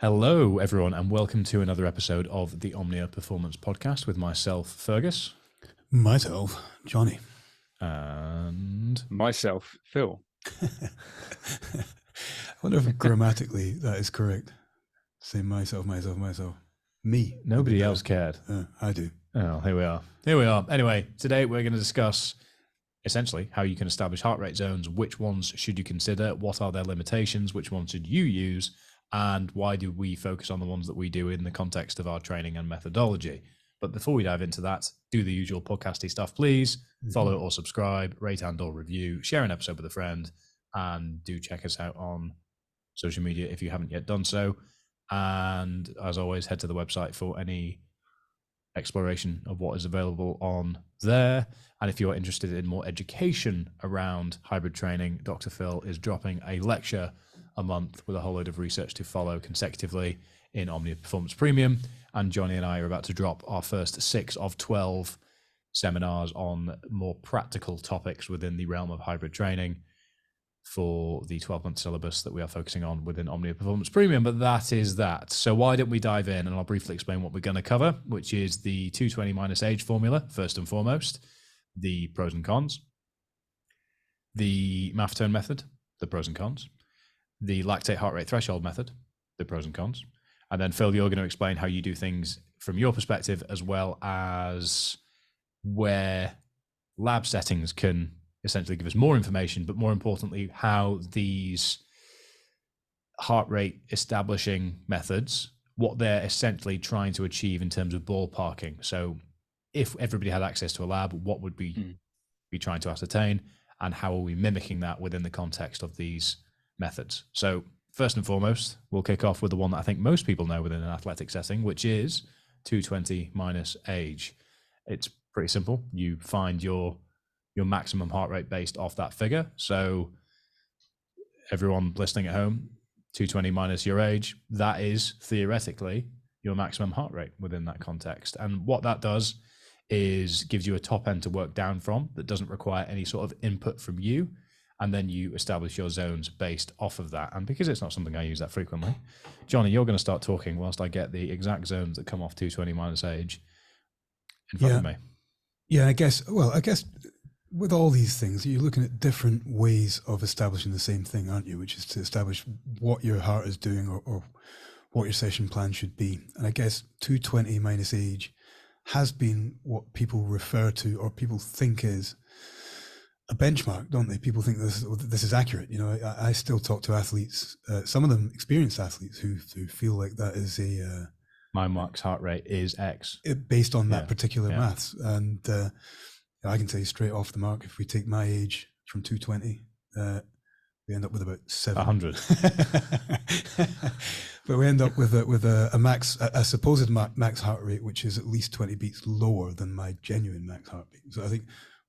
Hello, everyone, and welcome to another episode of the Omnia Performance Podcast with myself, Fergus. Myself, Jonny. And myself, Phil. I wonder if grammatically that is correct. Say myself. Me. Nobody else cared. I do. Oh, here we are. Anyway, today we're going to discuss essentially how you can establish heart rate zones, which ones should you consider, what are their limitations, which ones should you use, and why do we focus on the ones that we do in the context of our training and methodology. But before we dive into that, do the usual podcasty stuff, please. Follow or subscribe, rate and or review, share an episode with a friend, and do check us out on social media if you haven't yet done so. And as always, head to the website for any exploration of what is available on there. And if you're interested in more education around hybrid training, Dr. Phil is dropping a lecture a month with a whole load of research to follow consecutively in Omnia Performance Premium. And Jonny and I are about to drop our first 6 of 12 seminars on more practical topics within the realm of hybrid training for the 12-month syllabus that we are focusing on within Omnia Performance Premium. But that is that. So why don't we dive in, and I'll briefly explain what we're going to cover, which is the 220 minus age formula, first and foremost, the pros and cons, the MAF tone method, the pros and cons, the lactate heart rate threshold method, the pros and cons. And then Phil, you're going to explain how you do things from your perspective, as well as where lab settings can essentially give us more information, but more importantly, how these heart rate establishing methods, what they're essentially trying to achieve in terms of ballparking. So if everybody had access to a lab, what would we be trying to ascertain, and how are we mimicking that within the context of these methods? So first and foremost, we'll kick off with the one that I think most people know within an athletic setting, which is 220 minus age. It's pretty simple. You find your maximum heart rate based off that figure. So everyone listening at home, 220 minus your age, that is theoretically your maximum heart rate within that context. And what that does is gives you a top end to work down from that doesn't require any sort of input from you. And then you establish your zones based off of that. And because it's not something I use that frequently, Jonny, you're going to start talking whilst I get the exact zones that come off 220 minus age in front of me. Yeah, I guess with all these things, you're looking at different ways of establishing the same thing, aren't you? Which is to establish what your heart is doing or what your session plan should be. And I guess 220 minus age has been what people refer to or people think is a benchmark, don't they? People think this is accurate. You know, I still talk to athletes, some of them experienced athletes who feel like that is my max heart rate is X based on that particular maths. And I can tell you straight off the mark, if we take my age from 220, we end up with about 100. But we end up with a supposed max heart rate, which is at least 20 beats lower than my genuine max heartbeat. So I think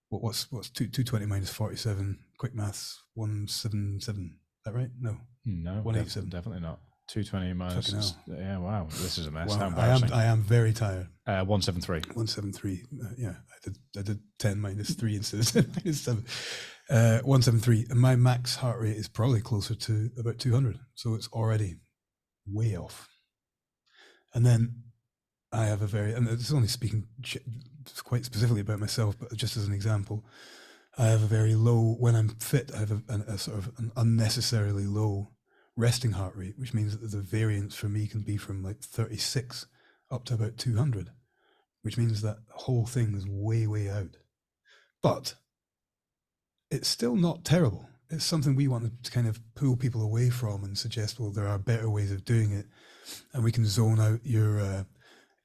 what's 220 minus 47? Quick maths, 177. Is that right? No, 187. Definitely not. 220 minus. Yeah, wow, this is a mess. Wow, How embarrassing. I am very tired. 173. 173. I did 10 minus 3 instead of 10 minus 7. 173. And my max heart rate is probably closer to about 200. So it's already way off. And then I have and it's only speaking quite specifically about myself, but just as an example, I have a very low, when I'm fit, I have a sort of an unnecessarily low resting heart rate, which means that the variance for me can be from like 36 up to about 200, which means that the whole thing is way, way out. But it's still not terrible. It's something we want to kind of pull people away from and suggest, well, there are better ways of doing it. And we can zone out your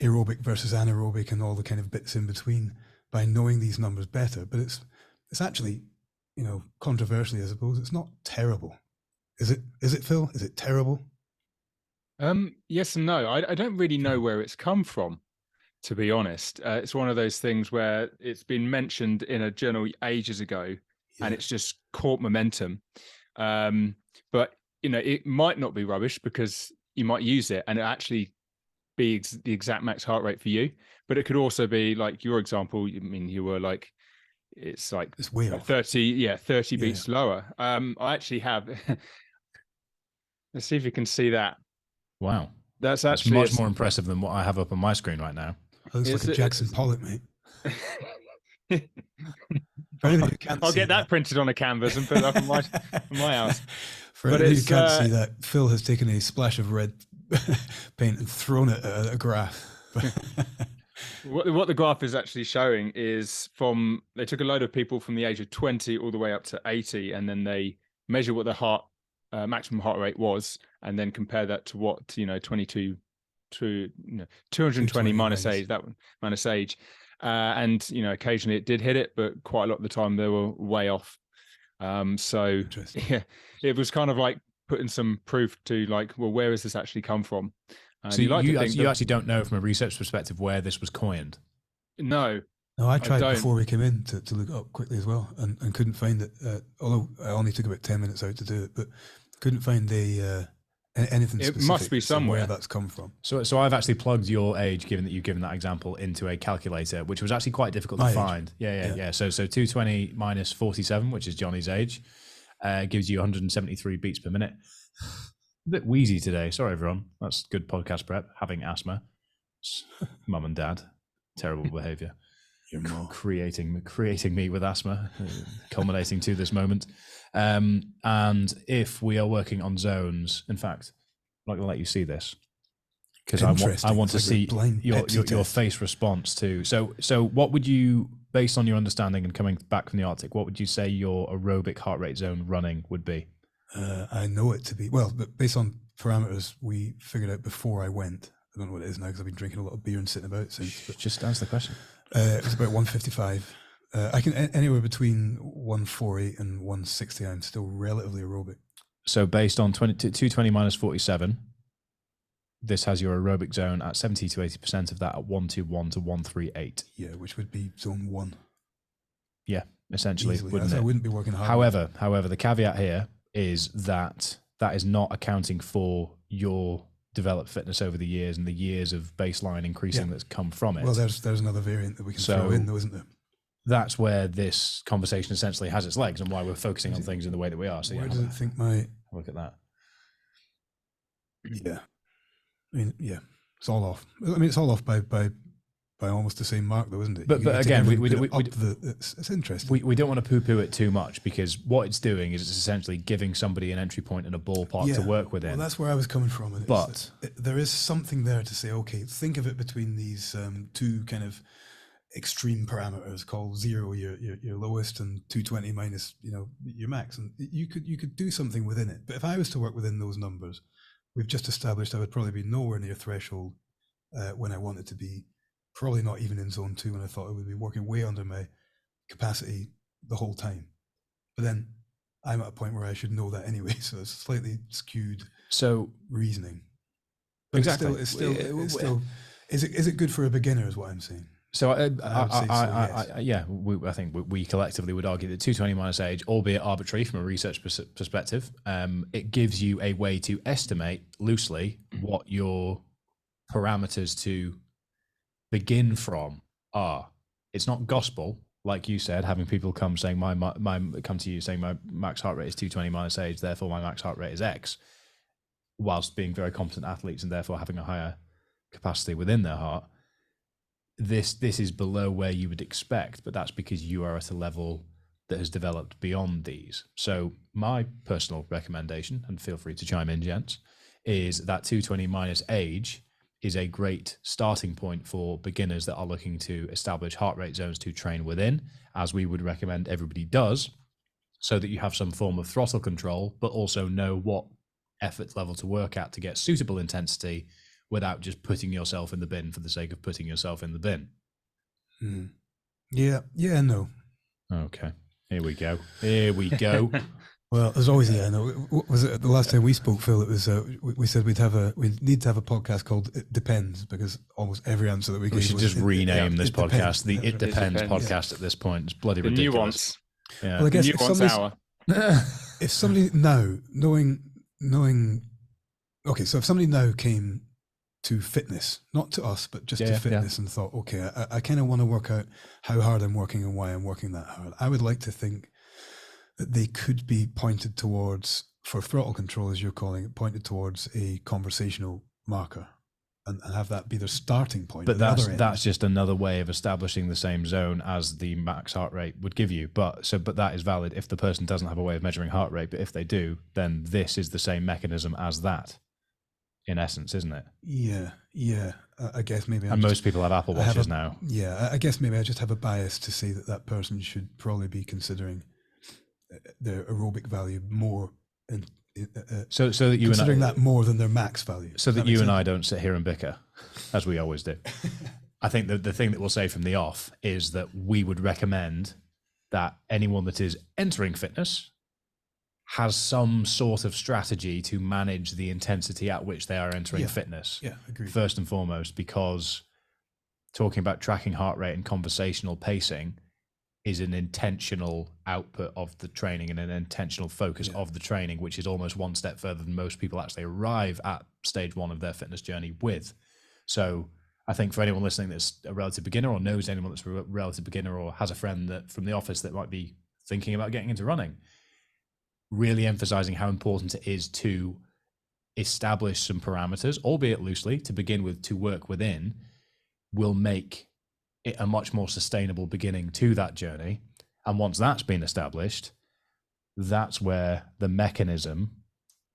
aerobic versus anaerobic and all the kind of bits in between by knowing these numbers better. But it's actually, you know, controversially, I suppose, it's not terrible. Is it, Phil? Is it terrible? Yes and no. I don't really know where it's come from, to be honest. It's one of those things where it's been mentioned in a journal ages ago, and it's just caught momentum. But, you know, it might not be rubbish because you might use it and it actually be the exact max heart rate for you. But it could also be like your example. I mean, you were like, it's like it's way off. 30 beats lower. I actually have, let's see if you can see that. Wow. That's That's actually much more impressive than what I have up on my screen right now. Looks like a Jackson Pollock, mate. For anybody who can't I'll see get that printed on a canvas and put it up in my house. For But anybody who it's, can't see that, Phil has taken a splash of red paint and thrown it at a graph. What the graph is actually showing is they took a load of people from the age of 20 all the way up to 80, and then they measure what the maximum heart rate was, and then compare that to what 220 minus age, that one minus age, and occasionally it did hit it, but quite a lot of the time they were way off. So yeah, it was kind of like putting some proof to like, well, where has this actually come from? So you actually don't know from a research perspective where this was coined? No, I tried before we came in to look it up quickly as well, and couldn't find it. Although I only took about 10 minutes out to do it, but couldn't find anything specific. It must be somewhere where that's come from. So I've actually plugged your age, given that you've given that example, into a calculator, which was actually quite difficult to find. Yeah. So 220 minus 47, which is Johnny's age, gives you 173 beats per minute. A bit wheezy today. Sorry, everyone. That's good podcast prep. Having asthma. Mum and dad. Terrible behaviour. Your mom. Creating me with asthma, culminating to this moment. And if we are working on zones, in fact, I'm not going to let you see this because I want to see your face response to. So what would you, based on your understanding and coming back from the Arctic, what would you say your aerobic heart rate zone running would be? I know it to be, but based on parameters we figured out before I went. I don't know what it is now because I've been drinking a lot of beer and sitting about since. But just answer the question. It was about 155. I can anywhere between 140 and 160. I'm still relatively aerobic. So based on 220 minus 47, this has your aerobic zone at 70 to 80% of that at 121 to 138. Yeah, which would be zone 1. Yeah, essentially. I wouldn't be working hard. However, the caveat here is that is not accounting for your developed fitness over the years and the years of baseline increasing that's come from it. Well, there's another variant that we can throw in, though, isn't there? That's where this conversation essentially has its legs and why we're focusing on things in the way that we are. So where does it think my... Look at that. Yeah. I mean, yeah, it's all off. I mean, it's all off by almost the same mark, though, isn't it? But again, it's interesting. We don't want to poo-poo it too much because what it's doing is it's essentially giving somebody an entry point and a ballpark to work within. Well, that's where I was coming from. And but there is something there to say, okay, think of it between these two kind of extreme parameters called 0, your lowest, and 220 minus, your max, and you could do something within it. But if I was to work within those numbers, we've just established I would probably be nowhere near threshold when I wanted to be. Probably not even in zone 2 when I thought I would be working way under my capacity the whole time. But then I'm at a point where I should know that anyway, so it's slightly skewed reasoning. But exactly. It's still is it good for a beginner is what I'm saying. So I think we collectively would argue that 220 minus age, albeit arbitrary from a research perspective, it gives you a way to estimate loosely what your parameters to begin from are. It's not gospel, like you said, having people come saying come to you saying my max heart rate is 220 minus age, therefore my max heart rate is X, whilst being very competent athletes and therefore having a higher capacity within their heart. This is below where you would expect, but that's because you are at a level that has developed beyond these. So my personal recommendation, and feel free to chime in, gents, is that 220 minus age is a great starting point for beginners that are looking to establish heart rate zones to train within, as we would recommend everybody does, so that you have some form of throttle control, but also know what effort level to work at to get suitable intensity without just putting yourself in the bin for the sake of putting yourself in the bin. Yeah, no. Okay, here we go. Well, there's always no. What was it the last time we spoke, Phil? It was we said we need to have a podcast called "It Depends" because almost every answer that we gave. We should just rename this podcast the "It Depends" podcast at this point. It's bloody ridiculous. Nuance. Yeah. Well, I guess if somebody now knowing, okay, so if somebody now came to fitness, not to us, but just to fitness, and thought, okay, I kind of want to work out how hard I'm working and why I'm working that hard. I would like to think that they could be pointed towards, for throttle control, as you're calling it, pointed towards a conversational marker and have that be their starting point. But at the other end. that's just another way of establishing the same zone as the max heart rate would give you. But that is valid if the person doesn't have a way of measuring heart rate. But if they do, then this is the same mechanism as that, in essence, isn't it? Yeah. I guess maybe. And most people have Apple Watches now. Yeah, I guess maybe I just have a bias to say that person should probably be considering their aerobic value more, so that you considering and I, that more than their max value. So that you and I don't sit here and bicker, as we always do. I think that the thing that we'll say from the off is that we would recommend that anyone that is entering fitness has some sort of strategy to manage the intensity at which they are entering fitness. Yeah, agreed. First and foremost, because talking about tracking heart rate and conversational pacing is an intentional output of the training and an intentional focus of the training, which is almost one step further than most people actually arrive at stage one of their fitness journey with. So I think for anyone listening that's a relative beginner or knows anyone that's a relative beginner or has a friend that from the office that might be thinking about getting into running, really emphasizing how important it is to establish some parameters, albeit loosely, to begin with, to work within, will make it a much more sustainable beginning to that journey. And once that's been established, that's where the mechanism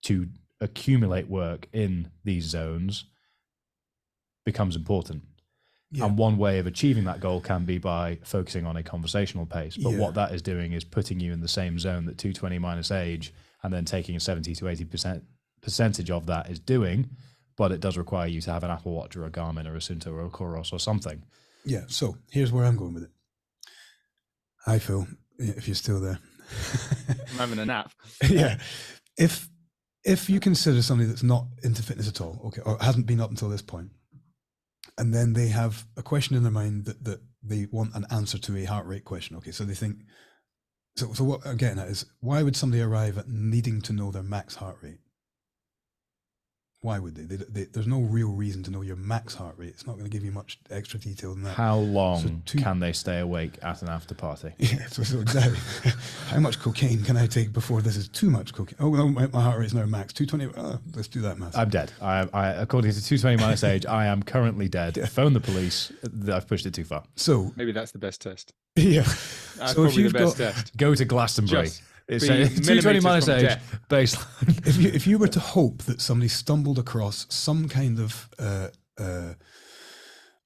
to accumulate work in these zones becomes important. Yeah. And one way of achieving that goal can be by focusing on a conversational pace. But what that is doing is putting you in the same zone that 220 minus age, and then taking a 70 to 80% of that is doing. But it does require you to have an Apple Watch or a Garmin or a Sunto or a Coros or something. Yeah. So here's where I'm going with it. Hi, Phil, if you're still there. I'm having a nap. Yeah. If you consider somebody that's not into fitness at all, okay, or hasn't been up until this point, and then they have a question in their mind that they want an answer to a heart rate question. Okay, so they think, so what I'm getting at is, why would somebody arrive at needing to know their max heart rate? Why would they? There's no real reason to know your max heart rate. It's not going to give you much extra detail than that. How long can they stay awake at an after party? Yeah, so exactly. How much cocaine can I take before this is too much cocaine? Oh, no, my heart rate's now max 220. Oh, let's do that math. I'm dead. I according to 220 minus age, I am currently dead. Phone the police. I've pushed it too far. So maybe that's the best test. Yeah. That's so probably the best test. Go to Glastonbury. It's 220 minus age baseline. If you were to hope that somebody stumbled across some kind of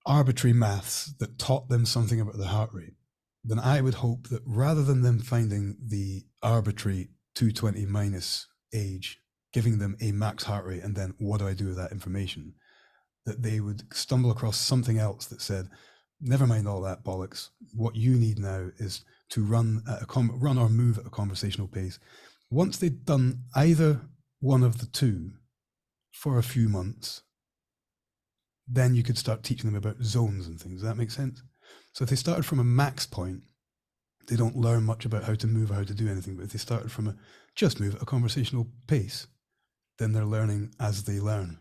arbitrary maths that taught them something about the heart rate, then I would hope that rather than them finding the arbitrary 220 minus age, giving them a max heart rate, and then what do I do with that information, that they would stumble across something else that said, never mind all that bollocks. What you need now is to run or move at a conversational pace. Once they'd done either one of the two for a few months, then you could start teaching them about zones and things. Does that make sense? So if they started from a max point, they don't learn much about how to move or how to do anything. But if they started from just move at a conversational pace, then they're learning as they learn.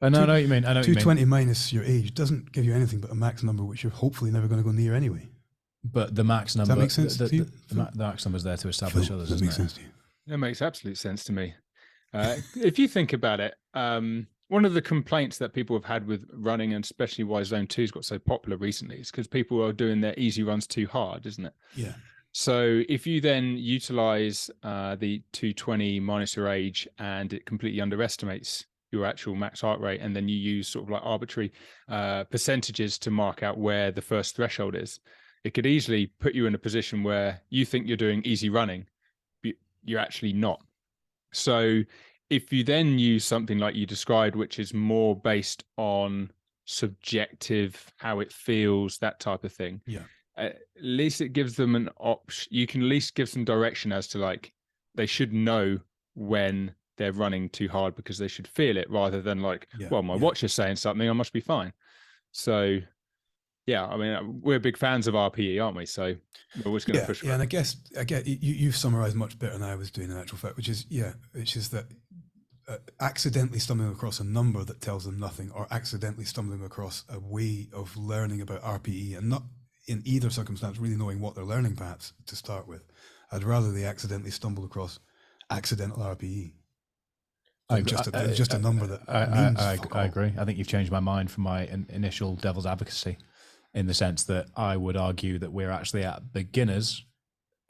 I know what you mean. 220 minus your age doesn't give you anything but a max number, which you're hopefully never going to go near anyway. But the max number, does that make sense to you? The max number is there to establish others. That makes sense to you. That makes absolute sense to me. If you think about it, one of the complaints that people have had with running, and especially why Zone 2's got so popular recently, is because people are doing their easy runs too hard, isn't it? Yeah. So if you then utilize the 220 minus your age and it completely underestimates your actual max heart rate, and then you use sort of like arbitrary percentages to mark out where the first threshold is, it could easily put you in a position where you think you're doing easy running, but you're actually not. So if you then use something like you described, which is more based on subjective, how it feels, that type of thing, at least it gives them an option. You can at least give some direction as to, like, they should know when they're running too hard because they should feel it, rather than like, well, my watch is saying something, I must be fine. So yeah, I mean, we're big fans of RPE, aren't we? So we're always going to push for it. And I get you've summarized much better than I was doing in actual fact, which is that accidentally stumbling across a number that tells them nothing, or accidentally stumbling across a way of learning about RPE, and not in either circumstance really knowing what they're learning perhaps to start with. I'd rather they accidentally stumble across accidental RPE. just a number that means fuck all. I agree. I think you've changed my mind from my initial devil's advocacy, in the sense that I would argue that we're actually at beginners.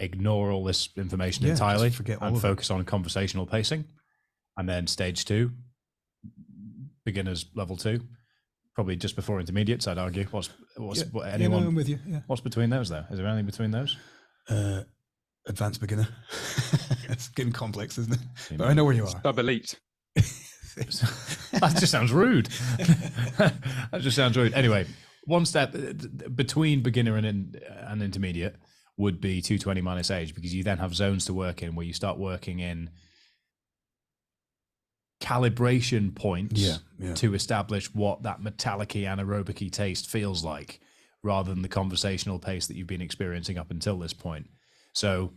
Ignore all this information entirely and focus on conversational pacing. And then stage 2, beginners level 2, probably just before intermediates, I'd argue. I'm with you. Yeah. What's between those, though? Is there anything between those? Advanced beginner. It's getting complex, isn't it? But I know where you are. Sub-elite. That just sounds rude. That just sounds rude. Anyway, one step between beginner and intermediate would be 220 minus age, because you then have zones to work in where you start working in calibration points to establish what that metallic-y, anaerobic-y taste feels like, rather than the conversational pace that you've been experiencing up until this point. So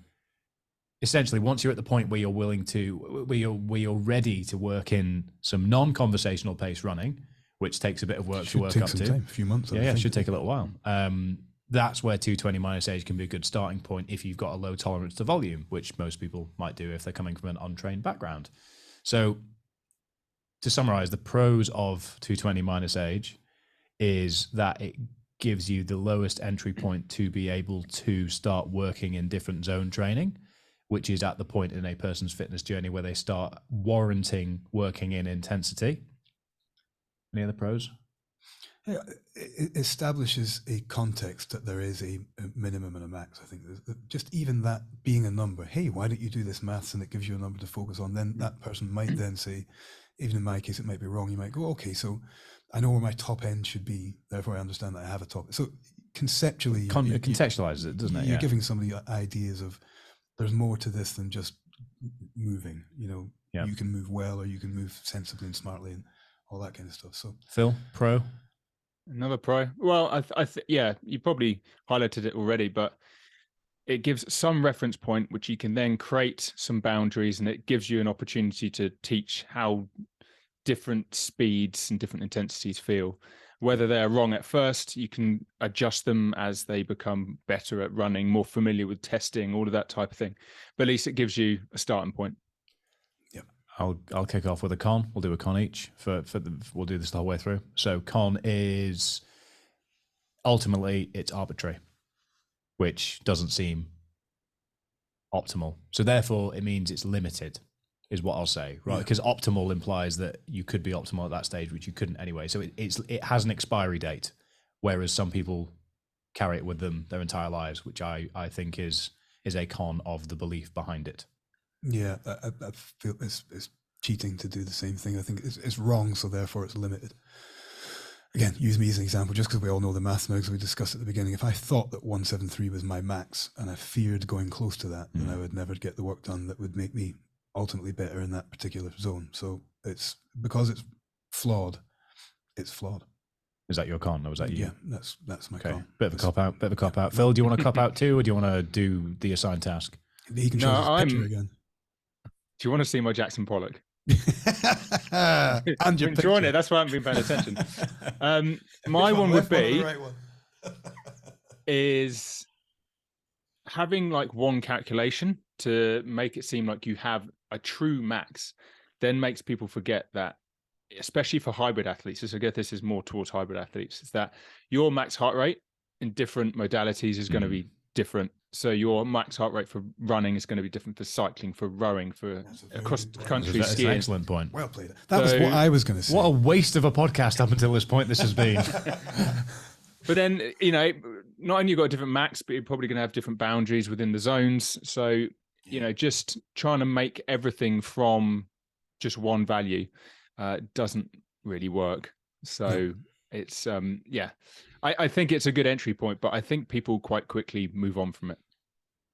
essentially, once you're at the point where you're willing to, where you're ready to work in some non-conversational pace running, which takes a bit of work to work up to. Time, a few months. Yeah, it should take a little while. That's where 220 minus age can be a good starting point if you've got a low tolerance to volume, which most people might do if they're coming from an untrained background. So to summarize, the pros of 220 minus age is that it gives you the lowest entry point to be able to start working in different zone training, which is at the point in a person's fitness journey where they start warranting working in intensity. Any other pros? Yeah, it establishes a context that there is a minimum and a max. I think just even that being a number, hey, why don't you do this maths, and it gives you a number to focus on, then that person might then say, even in my case, it might be wrong. You might go, okay, so I know where my top end should be, therefore I understand that I have a top. So conceptually, it contextualizes it, doesn't it? You're giving somebody ideas of there's more to this than just moving. You can move well, or you can move sensibly and smartly, and all that kind of stuff. So Phil, pro? Another pro. Well, you probably highlighted it already, but it gives some reference point which you can then create some boundaries, and it gives you an opportunity to teach how different speeds and different intensities feel. Whether they're wrong at first, you can adjust them as they become better at running, more familiar with testing, all of that type of thing. But at least it gives you a starting point. I'll kick off with a con. We'll do a con each we'll do this the whole way through. So con is ultimately it's arbitrary, which doesn't seem optimal. So therefore it means it's limited, is what I'll say, right? Because optimal implies that you could be optimal at that stage, which you couldn't anyway. So it has an expiry date, whereas some people carry it with them their entire lives, which I think is a con of the belief behind it. Yeah, I feel it's cheating to do the same thing. I think it's wrong, so therefore it's limited. Again, use me as an example, just because we all know the maths now, because we discussed at the beginning. If I thought that 173 was my max, and I feared going close to that, then I would never get the work done that would make me ultimately better in that particular zone. So it's because it's flawed. It's flawed. Is that your con, or was that you? Yeah, that's my con. Bit of a cop out. Phil, do you want to cop out too, or do you want to do the assigned task? He can show his picture again. Do you want to see my Jackson Pollock? And you're enjoying it. That's why I haven't been paying attention. My one would be is having like one calculation to make it seem like you have a true max, then makes people forget that, especially for hybrid athletes. So I guess this is more towards hybrid athletes, is that your max heart rate in different modalities is going to be different. So your max heart rate for running is going to be different for cycling, for rowing, for across country That's skiing. an excellent point. Well played. That was what I was going to say. What a waste of a podcast up until this point this has been. But then, not only you've got a different max, but you're probably going to have different boundaries within the zones. So, just trying to make everything from just one value doesn't really work. So it's, I think it's a good entry point, but I think people quite quickly move on from it.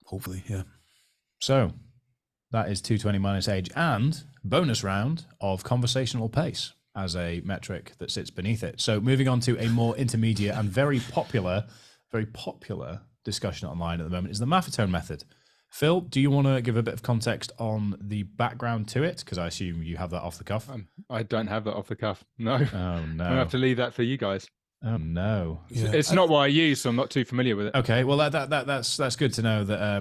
Hopefully, yeah. So that is 220 minus age and bonus round of conversational pace as a metric that sits beneath it. So moving on to a more intermediate and very popular discussion online at the moment is the Maffetone method. Phil, do you want to give a bit of context on the background to it? Because I assume you have that off the cuff. I don't have that off the cuff. No. Oh, no. I have to leave that for you guys. Oh no! Yeah. It's not what I use, so I'm not too familiar with it. Okay, well that's good to know that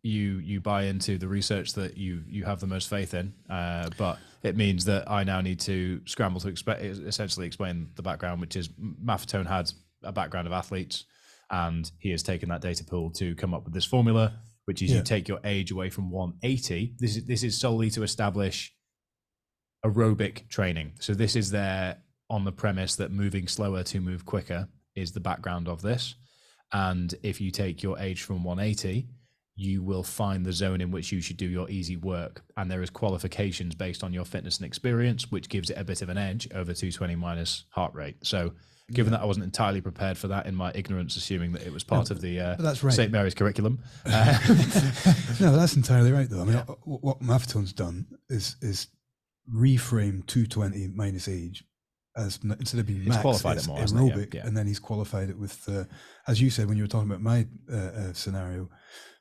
you buy into the research that you have the most faith in. But it means that I now need to scramble to essentially explain the background, which is Maffetone had a background of athletes, and he has taken that data pool to come up with this formula, which is you take your age away from 180. This is solely to establish aerobic training. So this is there on the premise that moving slower to move quicker is the background of this. And if you take your age from 180, you will find the zone in which you should do your easy work. And there is qualifications based on your fitness and experience, which gives it a bit of an edge over 220 minus heart rate. So given that I wasn't entirely prepared for that in my ignorance, assuming that it was part of the that's right. St. Mary's curriculum. No, that's entirely right, though. I mean, what Maffetone's done is reframe 220 minus age as, instead of being max, qualified it's it more, aerobic, yeah. And then he's qualified it with, as you said when you were talking about my scenario,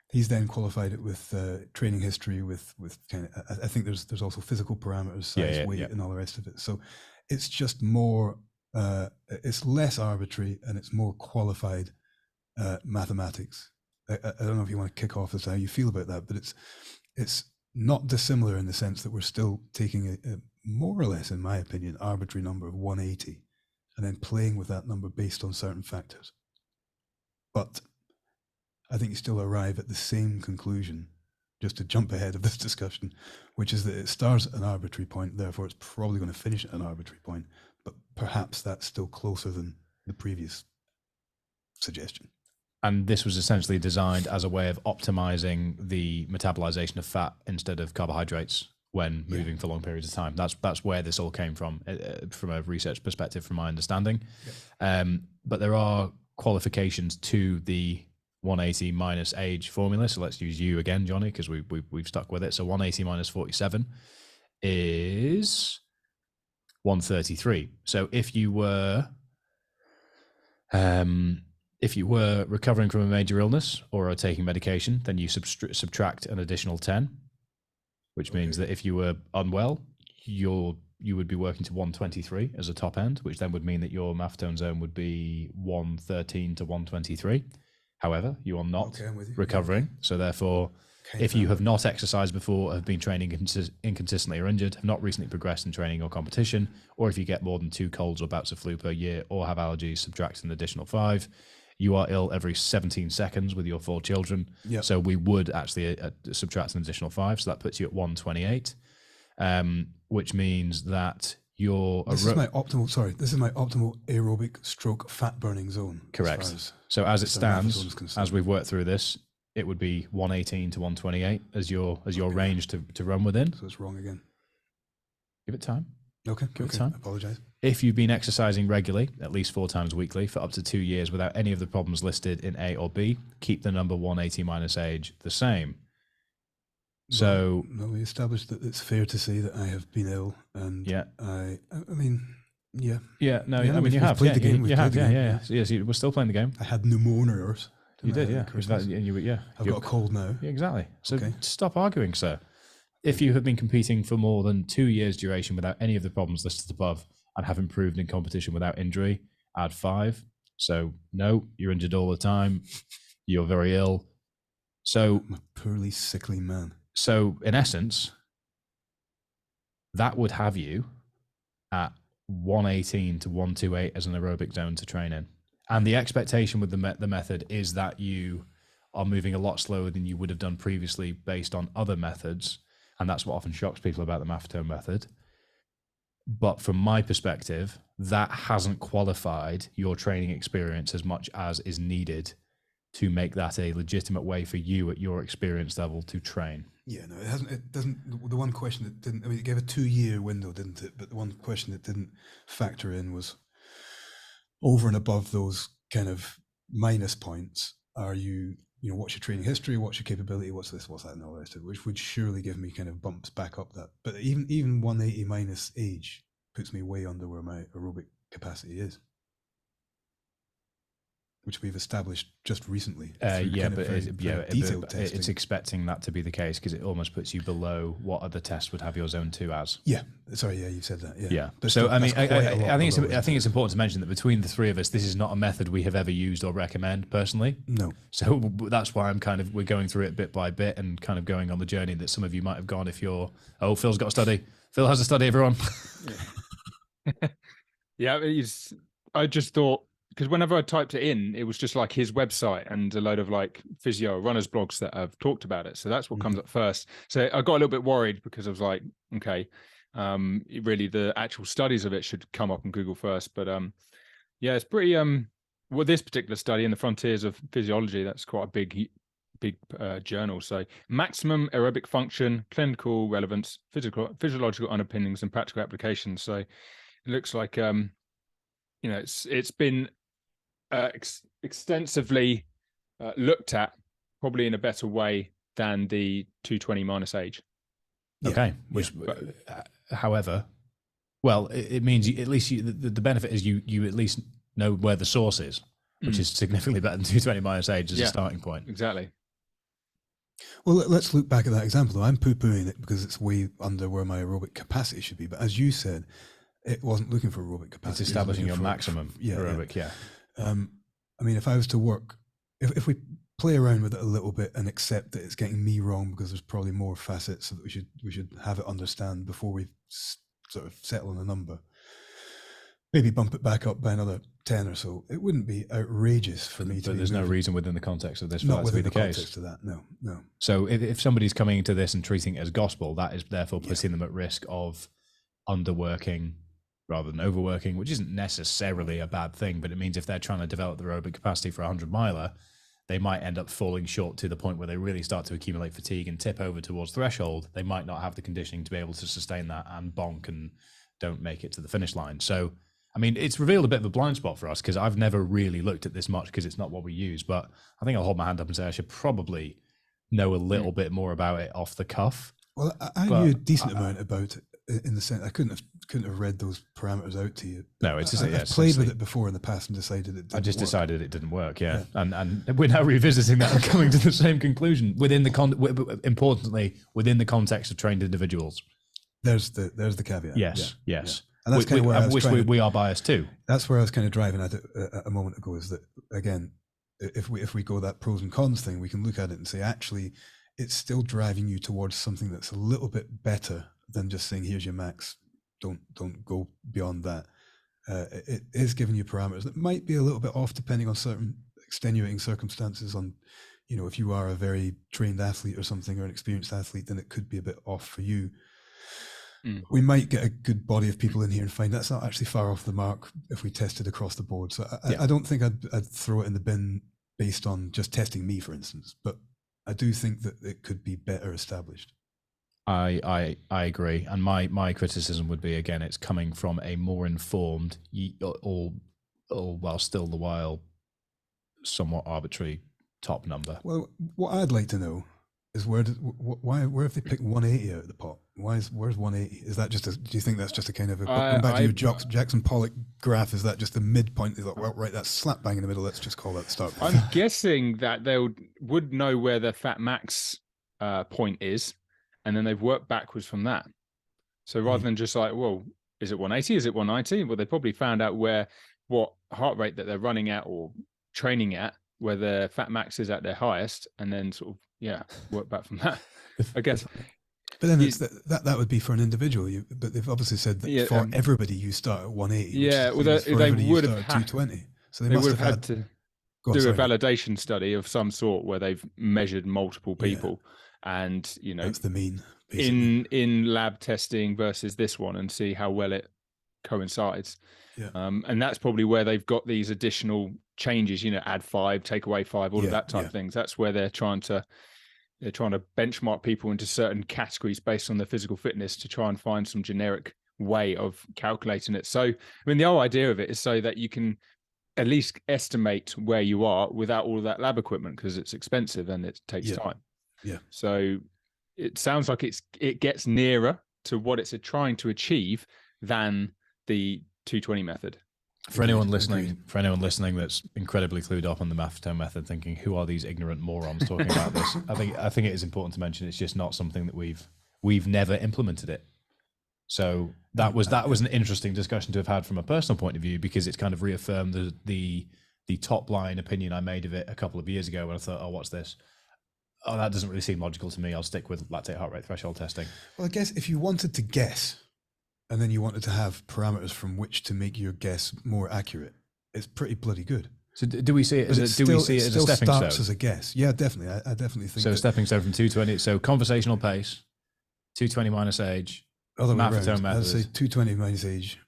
he's then qualified it with training history, with kind of, I think there's also physical parameters, size, weight, and all the rest of it. So it's just more, it's less arbitrary and it's more qualified mathematics. I don't know if you want to kick off as how you feel about that, but it's not dissimilar in the sense that we're still taking a more or less, in my opinion, arbitrary number of 180 and then playing with that number based on certain factors. But I think you still arrive at the same conclusion, just to jump ahead of this discussion, which is that it starts at an arbitrary point, therefore it's probably going to finish at an arbitrary point, but perhaps that's still closer than the previous suggestion. And this was essentially designed as a way of optimizing the metabolization of fat instead of carbohydrates when moving for long periods of time. That's where this all came from a research perspective, from my understanding. But there are qualifications to the 180 minus age formula. So let's use you again, Jonny, because we've stuck with it. So 180 minus 47 is 133. So if you were recovering from a major illness or are taking medication, then you subtract an additional 10, which means that if you were unwell, you would be working to 123 as a top end, which then would mean that your Maffetone zone would be 113 to 123. However, you are not recovering. So therefore, if you have not exercised before, have been training inconsistently or injured, have not recently progressed in training or competition, or if you get more than 2 colds or bouts of flu per year or have allergies, subtract an additional 5. You are ill every 17 seconds with your 4 children. Yep. So we would actually subtract an additional 5. So that puts you at 128, which means that this is my optimal aerobic stroke fat burning zone. Correct. So as it stands, as we've worked through this, it would be 118 to 128 as your range to run within. So it's wrong again. Give it time. Okay. Give it time. I apologize. If you've been exercising regularly, at least 4 times weekly, for up to 2 years without any of the problems listed in A or B, keep the number 180 minus age the same. So we established that it's fair to say that I have been ill, and you have. Played the game. Yes, we're still playing the game. I had pneumonia. You did, yeah. I've got a cold now. Yeah, exactly. So stop arguing, sir. If you have been competing for more than 2 years duration without any of the problems listed above and have improved in competition without injury, add 5. So no, you're injured all the time. You're very ill. So I'm a poorly sickly man. So in essence, that would have you at 118 to 128 as an aerobic zone to train in. And the expectation with the method is that you are moving a lot slower than you would have done previously based on other methods. And that's what often shocks people about the Maffetone method. But from my perspective, that hasn't qualified your training experience as much as is needed to make that a legitimate way for you at your experience level to train. Yeah, no, it hasn't. It doesn't. The one question that didn't. I mean, it gave a 2-year window, didn't it? But the one question that didn't factor in was over and above those kind of minus points. Are you? What's your training history? What's your capability? What's this? What's that? And all the rest of it, which would surely give me kind of bumps back up that. But even 180 minus age puts me way under where my aerobic capacity is. which we've established just recently. Yeah, but detailed testing. it's expecting that to be the case because it almost puts you below what other tests would have your zone 2 as. Yeah, sorry, yeah, you said that. Yeah. But so I mean, I think it's important to mention that between the three of us, this is not a method we have ever used or recommend personally. No. So that's why we're going through it bit by bit and kind of going on the journey that some of you might have gone if you're, Phil's got a study. Phil has a study, everyone. Yeah, I just thought, because whenever I typed it in, it was just like his website and a load of like physio runners blogs that have talked about it. So that's what comes up first. So I got a little bit worried because I was like, okay, really the actual studies of it should come up on Google first. But yeah, it's pretty, well, this particular study in the Frontiers of Physiology, that's quite a big journal. So maximum aerobic function, clinical relevance, physiological underpinnings and practical applications. So it looks like, it's been extensively looked at, probably in a better way than the 220 minus age. Okay. However, well, it means at least the benefit is you at least know where the source is, which is significantly better than 220 minus age as a starting point. Exactly. Well, let's look back at that example, though. I'm poo-pooing it because it's way under where my aerobic capacity should be. But as you said, it wasn't looking for aerobic capacity. It's establishing your maximum aerobic, I mean, if I was to work, if we play around with it a little bit and accept that it's getting me wrong because there's probably more facets that we should have it understand before we sort of settle on a number, maybe bump it back up by another 10 or so. It wouldn't be outrageous for me to. But there's no reason within the context of this for not that to be within the the case. context of that. No. So if somebody's coming into this and treating it as gospel, that is therefore putting them at risk of underworking rather than overworking, which isn't necessarily a bad thing, but it means if they're trying to develop their aerobic capacity for a 100-miler, they might end up falling short to the point where they really start to accumulate fatigue and tip over towards threshold. They might not have the conditioning to be able to sustain that and bonk and don't make it to the finish line. So, I mean, it's revealed a bit of a blind spot for us because I've never really looked at this much because it's not what we use, but I think I'll hold my hand up and say I should probably know a little bit more about it off the cuff. Well, I knew a decent amount about it in the sense I couldn't have read those parameters out to you. No, it's just I've played with it before in the past and decided it didn't. I just decided it didn't work. Yeah. And we're now revisiting that and coming to the same conclusion within the importantly within the context of trained individuals. There's the caveat. Yes. And that's kind of where I wish we are biased too. That's where I was kind of driving at it a moment ago. Is that again, if we go that pros and cons thing, we can look at it and say actually, it's still driving you towards something that's a little bit better than just saying here's your max. Don't go beyond that. It is giving you parameters that might be a little bit off depending on certain extenuating circumstances. On, if you are a very trained athlete or something, or an experienced athlete, then it could be a bit off for you. We might get a good body of people in here and find that's not actually far off the mark if we tested across the board. So I don't think I'd throw it in the bin based on just testing me, for instance. But I do think that it could be better established. I agree, and my criticism would be, again, it's coming from a more informed, all while still the while somewhat arbitrary top number. Well, what I'd like to know is where have they picked 180 out of the pot? Where's 180? Is that just do you think that's just a kind of going back to your Jackson Pollock graph? Is that just the midpoint? Is like, well, right, that's slap bang in the middle. Let's just call that the start point. I'm guessing that they would know where the fat max point is, and then they've worked backwards from that. So rather than just like, well, is it 180? Is it 190? Well, they probably found out what heart rate that they're running at or training at, where their fat max is at their highest, and then sort of work back from that, I guess. But then it's that would be for an individual. But they've obviously said that for everybody you start at 180. Yeah, well, they would have had 220. So they would have had to do a validation study of some sort where they've measured multiple people, and that's the mean basically. in lab testing versus this one, and see how well it coincides. Yeah. And that's probably where they've got these additional changes. Add 5, take away 5, all of that type of things. That's where they're trying to benchmark people into certain categories based on their physical fitness to try and find some generic way of calculating it. So, I mean, the whole idea of it is so that you can at least estimate where you are without all of that lab equipment, because it's expensive and it takes time. Yeah. So it sounds like it gets nearer to what it's trying to achieve than the 220 method. For anyone listening that's incredibly clued up on the math tone method, thinking, who are these ignorant morons talking about this? I think it is important to mention it's just not something that we've never implemented it. So that was an interesting discussion to have had from a personal point of view, because it's kind of reaffirmed the top line opinion I made of it a couple of years ago when I thought, oh, what's this? Oh, that doesn't really seem logical to me. I'll stick with lactate heart rate threshold testing. Well, I guess if you wanted to guess, and then you wanted to have parameters from which to make your guess more accurate, it's pretty bloody good. So do we see it as a stepping starts stone? as a guess. Yeah, definitely. I definitely think so. Stepping stone from 220. So conversational pace, 220 minus age. Math tone method. I'd say 220 minus age.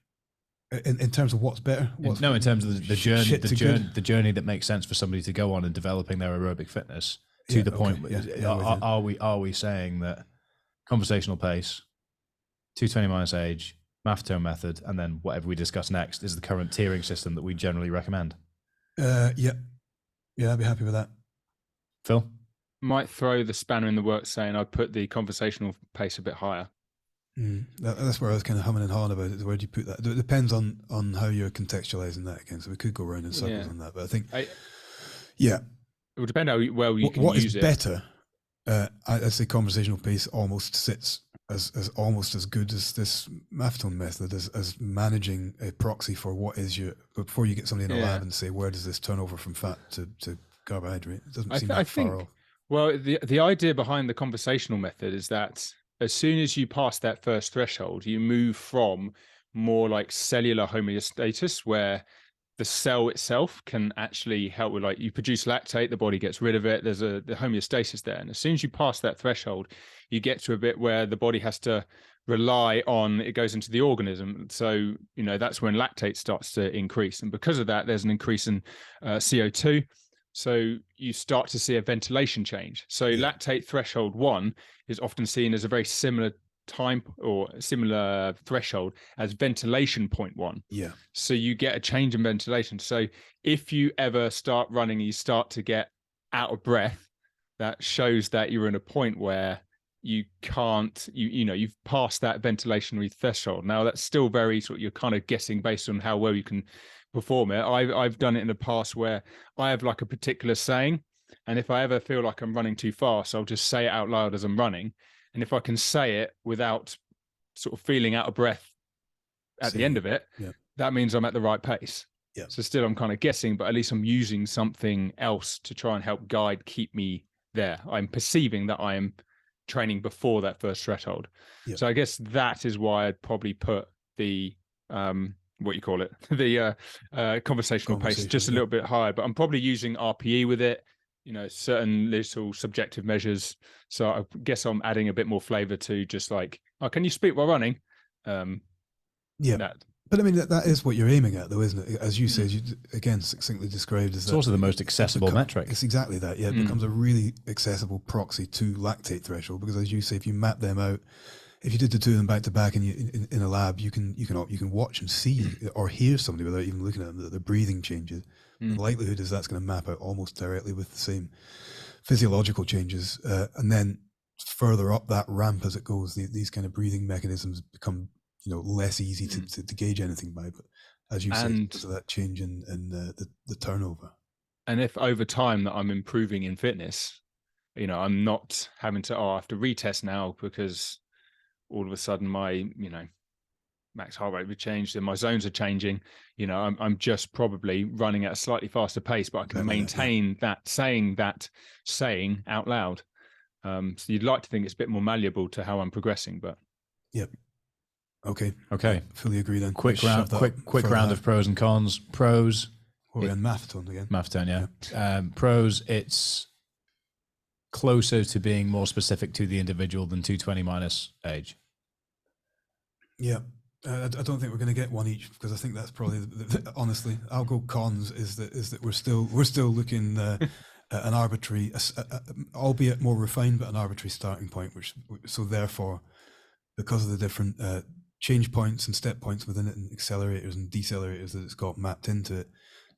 In terms of what's better? In terms of the journey that makes sense for somebody to go on in developing their aerobic fitness to the point. Are we saying that conversational pace, 220 minus age, math tone method, and then whatever we discuss next is the current tiering system that we generally recommend? Yeah, I'd be happy with that. Phil? Might throw the spanner in the works saying I'd put the conversational pace a bit higher. That's where I was kind of humming and hawing about it. Where do you put that? It depends on how you're contextualizing that again. So we could go around in circles on that. But I think, it would depend how well you can what use is better. I'd say conversational pace almost sits as almost as good as this math tone method as managing a proxy for what is your, before you get somebody in a lab and say, where does this turn over from fat to carbohydrate? It doesn't seem that far off. Well, the idea behind the conversational method is that as soon as you pass that first threshold, you move from more like cellular homeostasis, where the cell itself can actually help with, like, you produce lactate, the body gets rid of it. There's the homeostasis there. And as soon as you pass that threshold, you get to a bit where the body has to rely on, it goes into the organism. So, that's when lactate starts to increase. And because of that, there's an increase in CO2. So you start to see a ventilation change. So lactate threshold 1 is often seen as a very similar time or similar threshold as ventilation point 1. Yeah. So you get a change in ventilation. So if you ever start running, you start to get out of breath, that shows that you're in a point where you can't, you've passed that ventilationary threshold. Now that's still very sort of, you're kind of guessing based on how well you can perform it. I've done it in the past where I have like a particular saying, and if I ever feel like I'm running too fast, I'll just say it out loud as I'm running. And if I can say it without sort of feeling out of breath at the end of it, that means I'm at the right pace. Yeah. So still I'm kind of guessing, but at least I'm using something else to try and help keep me there. I'm perceiving that I am training before that first threshold. Yeah. So I guess that is why I'd probably put the the conversational pace just a little bit higher, but I'm probably using RPE with it, certain little subjective measures. So I guess I'm adding a bit more flavor to just like, oh, can you speak while running? But I mean, that is what you're aiming at, though, isn't it? As you said, you again succinctly described as it's also the most accessible metric. It's exactly that. Yeah, it becomes a really accessible proxy to lactate threshold, because as you say, if you map them out, if you did the two of them back to back and in a lab, you can watch and see or hear somebody without even looking at them that their breathing changes. The likelihood is that's going to map out almost directly with the same physiological changes, and then further up that ramp as it goes, these kind of breathing mechanisms become less easy to gauge anything by. But as you said, because of that change in the turnover. And if over time that I'm improving in fitness, I'm not having to I have to retest now because all of a sudden my max heart rate would change and my zones are changing. I'm just probably running at a slightly faster pace, but I can maintain that saying out loud. So you'd like to think it's a bit more malleable to how I'm progressing, but Okay. Fully agree then. Quick round of pros and cons. Pros. We're in math tone again. Math tone, yeah. Pros, it's closer to being more specific to the individual than 220 minus age. Yeah. I don't think we're going to get one each, because I think that's probably honestly, I'll go cons is that we're still looking at an arbitrary, albeit more refined, but an arbitrary starting point, so therefore, because of the different change points and step points within it and accelerators and decelerators that it's got mapped into it,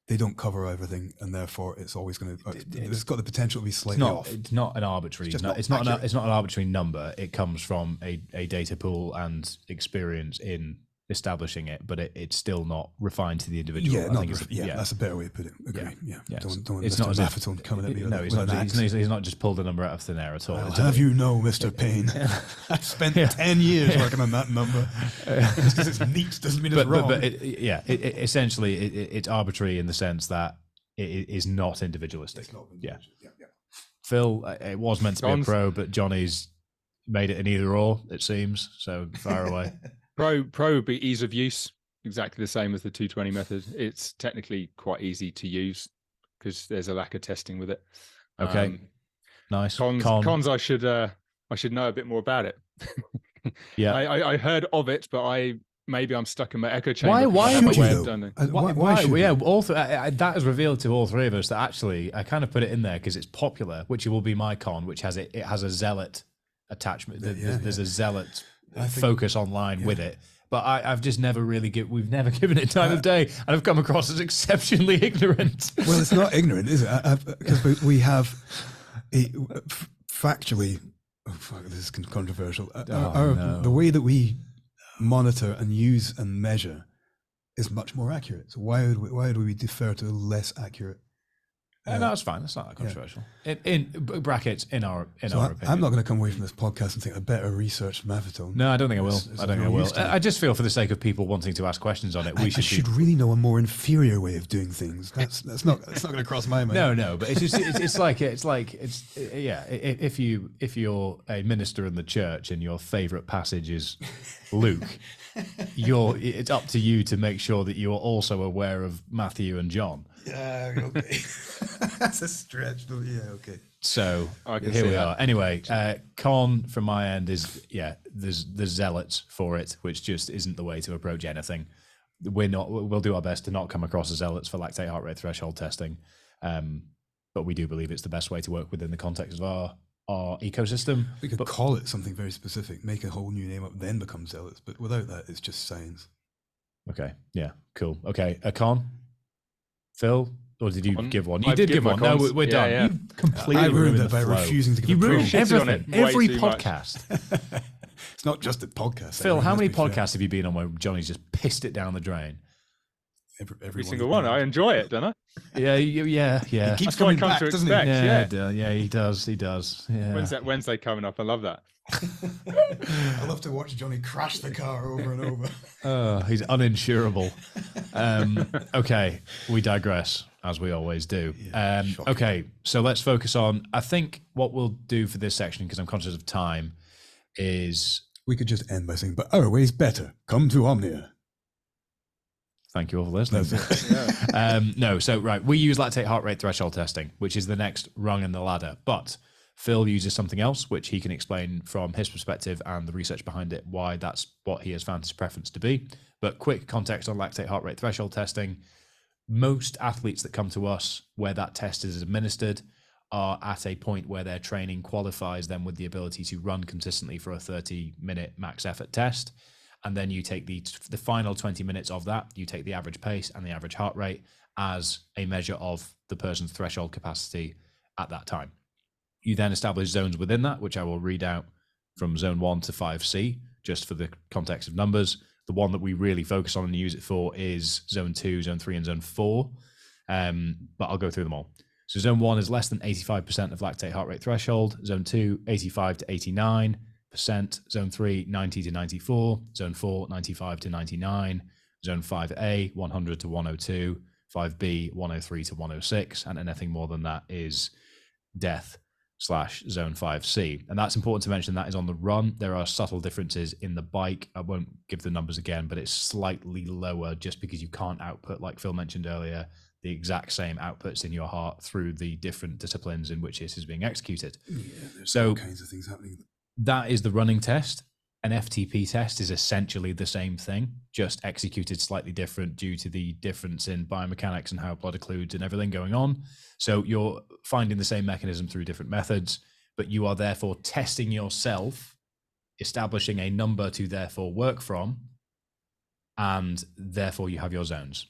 they don't cover everything, and therefore it's always going to. It's got the potential to be slightly off. It's not an arbitrary. It's not an arbitrary number. It comes from a data pool and experience in establishing it, but it's still not refined to the individual. Yeah, I think that's a better way to put it. Agree. Yeah. Don't want It's Mr. not as if- Maffetone coming at me. No, with he's an not, axe. he's not just pulled a number out of thin air at all. I'll It's a- have you know, Mr. Payne, I spent 10 years working on that number. Just because it's neat doesn't mean it's wrong. But essentially, it's arbitrary in the sense that it is not individualistic. It's not Yeah. yeah. Phil, it was meant to be a John's- pro, but Johnny's made it an either or, it seems. So far away. Pro would be ease of use, exactly the same as the 220 method. It's technically quite easy to use because there's a lack of testing with it. Okay. Nice. Cons, I should know a bit more about it. Yeah. I heard of it, but maybe I'm stuck in my echo chamber. Why because I should have you, a way of though? doing it. Why should yeah, you? that is revealed to all three of us that actually I kind of put it in there because it's popular, which will be my con, which has it has a zealot attachment. There's a zealot focus online with it. But I've just never really we've never given it time of day, and I've come across as exceptionally ignorant. Well, it's not ignorant, is it? Because we have factually. Oh fuck! This is controversial. The way that we monitor and use and measure is much more accurate. So why would we defer to less accurate? No, that's fine. That's not that controversial. In brackets, in our opinion. I'm not going to come away from this podcast and think I better research Maffetone. No, I don't think I will. It's I don't think I no will. use to me. I just feel for the sake of people wanting to ask questions on it, I should really know a more inferior way of doing things. That's not going to cross my mind. No, but it's just it's like if you're a minister in the church and your favorite passage is Luke, it's up to you to make sure that you're also aware of Matthew and John. Yeah, okay. That's a stretch, but yeah, okay. So I can here see we that. are. Anyway, con from my end is there's zealots for it, which just isn't the way to approach anything. We'll do our best to not come across as zealots for lactate heart rate threshold testing, but we do believe it's the best way to work within the context of our ecosystem. We could call it something very specific, make a whole new name up, then become zealots. But without that, it's just science. Okay, yeah, cool. Okay, a con, Phil, or did you give one? You I've did given give my one. cons. No, we're Yeah, done. yeah. You completely I ruined the it by flow. refusing to give You a pro. ruined Shitted on everything. it way Every too much. podcast. It's not just a podcast. Phil, how let's many be fair. podcasts have you been on where Johnny's just pissed it down the drain? Every Single one. I enjoy it, don't I? Yeah. He keeps That's what I coming come back, to doesn't expect. he? Yeah. He does. Yeah. When's that Wednesday coming up? I love that. I love to watch Johnny crash the car over and over. Oh, he's uninsurable. Okay, we digress, as we always do. Shocking. Okay, so let's focus on, I think what we'll do for this section, because I'm conscious of time, is... We could just end by saying, but our way's better. Come to Omnia. Thank you all for listening. That's it. No, so right, we use lactate heart rate threshold testing, which is the next rung in the ladder. But Phil uses something else, which he can explain from his perspective and the research behind it, why that's what he has found his preference to be. But quick context on lactate heart rate threshold testing. Most athletes that come to us where that test is administered are at a point where their training qualifies them with the ability to run consistently for a 30-minute max effort test. And then you take the final 20 minutes of that, you take the average pace and the average heart rate as a measure of the person's threshold capacity at that time. You then establish zones within that, which I will read out from zone 1 to 5C, just for the context of numbers. The one that we really focus on and use it for is zone 2, zone 3, and zone 4. But I'll go through them all. So zone 1 is less than 85% of lactate heart rate threshold. Zone 2, 85 to 89%. Zone 3, 90 to 94. Zone 4, 95 to 99. Zone 5A, 100 to 102. 5B, 103 to 106. And anything more than that is death / zone 5C. And that's important to mention. That is on the run. There are subtle differences in the bike. I won't give the numbers again, but it's slightly lower just because you can't output, like Phil mentioned earlier, the exact same outputs in your heart through the different disciplines in which this is being executed. Yeah, there's So all kinds of things happening. that is the running test. An FTP test is essentially the same thing, just executed slightly different due to the difference in biomechanics and how blood occludes and everything going on. So you're finding the same mechanism through different methods, but you are therefore testing yourself, establishing a number to therefore work from, and therefore you have your zones.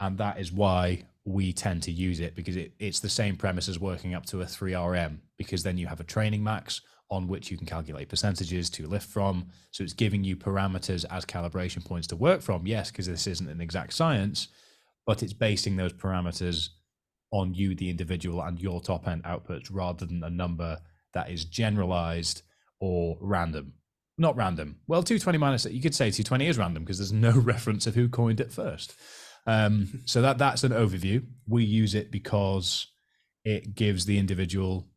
And that is why we tend to use it, because it's the same premise as working up to a 3RM, because then you have a training max on which you can calculate percentages to lift from. So it's giving you parameters as calibration points to work from. Yes, because this isn't an exact science, but it's basing those parameters on you, the individual, and your top end outputs rather than a number that is generalized or random. Not random. Well, 220 minus, you could say 220 is random because there's no reference of who coined it first. So that's an overview. We use it because it gives the individual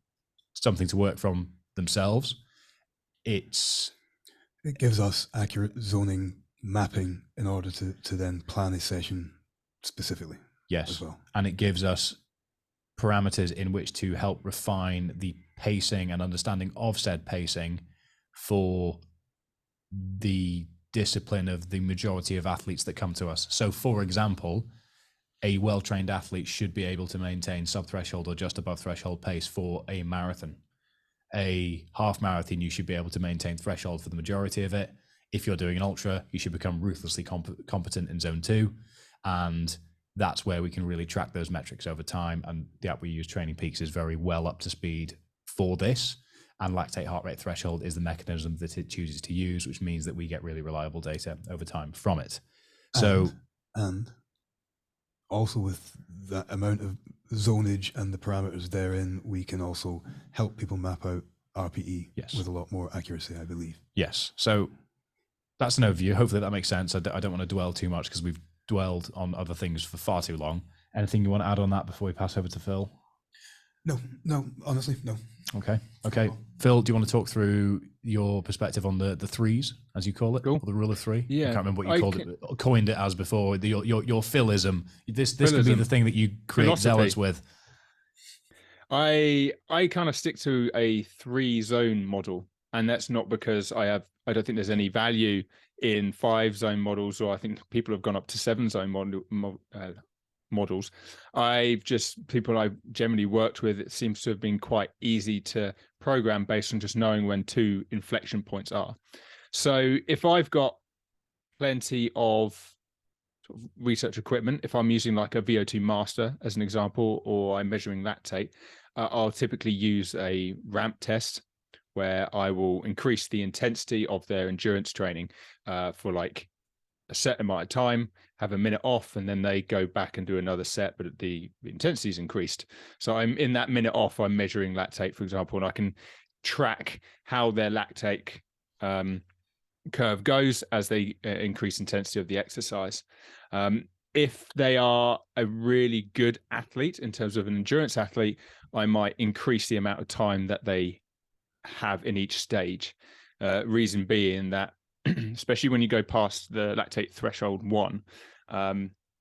something to work from themselves. It gives us accurate zoning mapping in order to then plan a session specifically. Yes, as well. And it gives us parameters in which to help refine the pacing and understanding of said pacing for the discipline of the majority of athletes that come to us. So, for example, a well-trained athlete should be able to maintain sub-threshold or just above threshold pace for a marathon. A half marathon, you should be able to maintain threshold for the majority of it. If you're doing an ultra, you should become ruthlessly competent in zone 2. And that's where we can really track those metrics over time. And the app we use, Training Peaks, is very well up to speed for this. And lactate heart rate threshold is the mechanism that it chooses to use, which means that we get really reliable data over time from it. So, and also with that amount of zonage and the parameters therein, we can also help people map out RPE with a lot more accuracy, I believe. Yes. So that's an overview. Hopefully that makes sense. I don't want to dwell too much because we've dwelled on other things for far too long. Anything you want to add on that before we pass over to Phil? No, honestly, no. Okay. Phil, do you want to talk through your perspective on the threes, as you call it, or the rule of three? Yeah, I can't remember what you coined it as before. Your Philism. This could be the thing that you create zealots with. I kind of stick to a 3-zone model, and that's not because I don't think there's any value in 5-zone models, or I think people have gone up to 7-zone models. People I've generally worked with, it seems to have been quite easy to program based on just knowing when 2 inflection points are. So if I've got plenty of research equipment, if I'm using like a VO2 master as an example, or I'm measuring lactate, I'll typically use a ramp test where I will increase the intensity of their endurance training for like a set amount of time, have a minute off, and then they go back and do another set, but the intensity is increased. So I'm in that minute off, I'm measuring lactate, for example, and I can track how their lactate curve goes as they increase intensity of the exercise. If they are a really good athlete in terms of an endurance athlete, I might increase the amount of time that they have in each stage. Reason being that, especially when you go past the lactate threshold 1,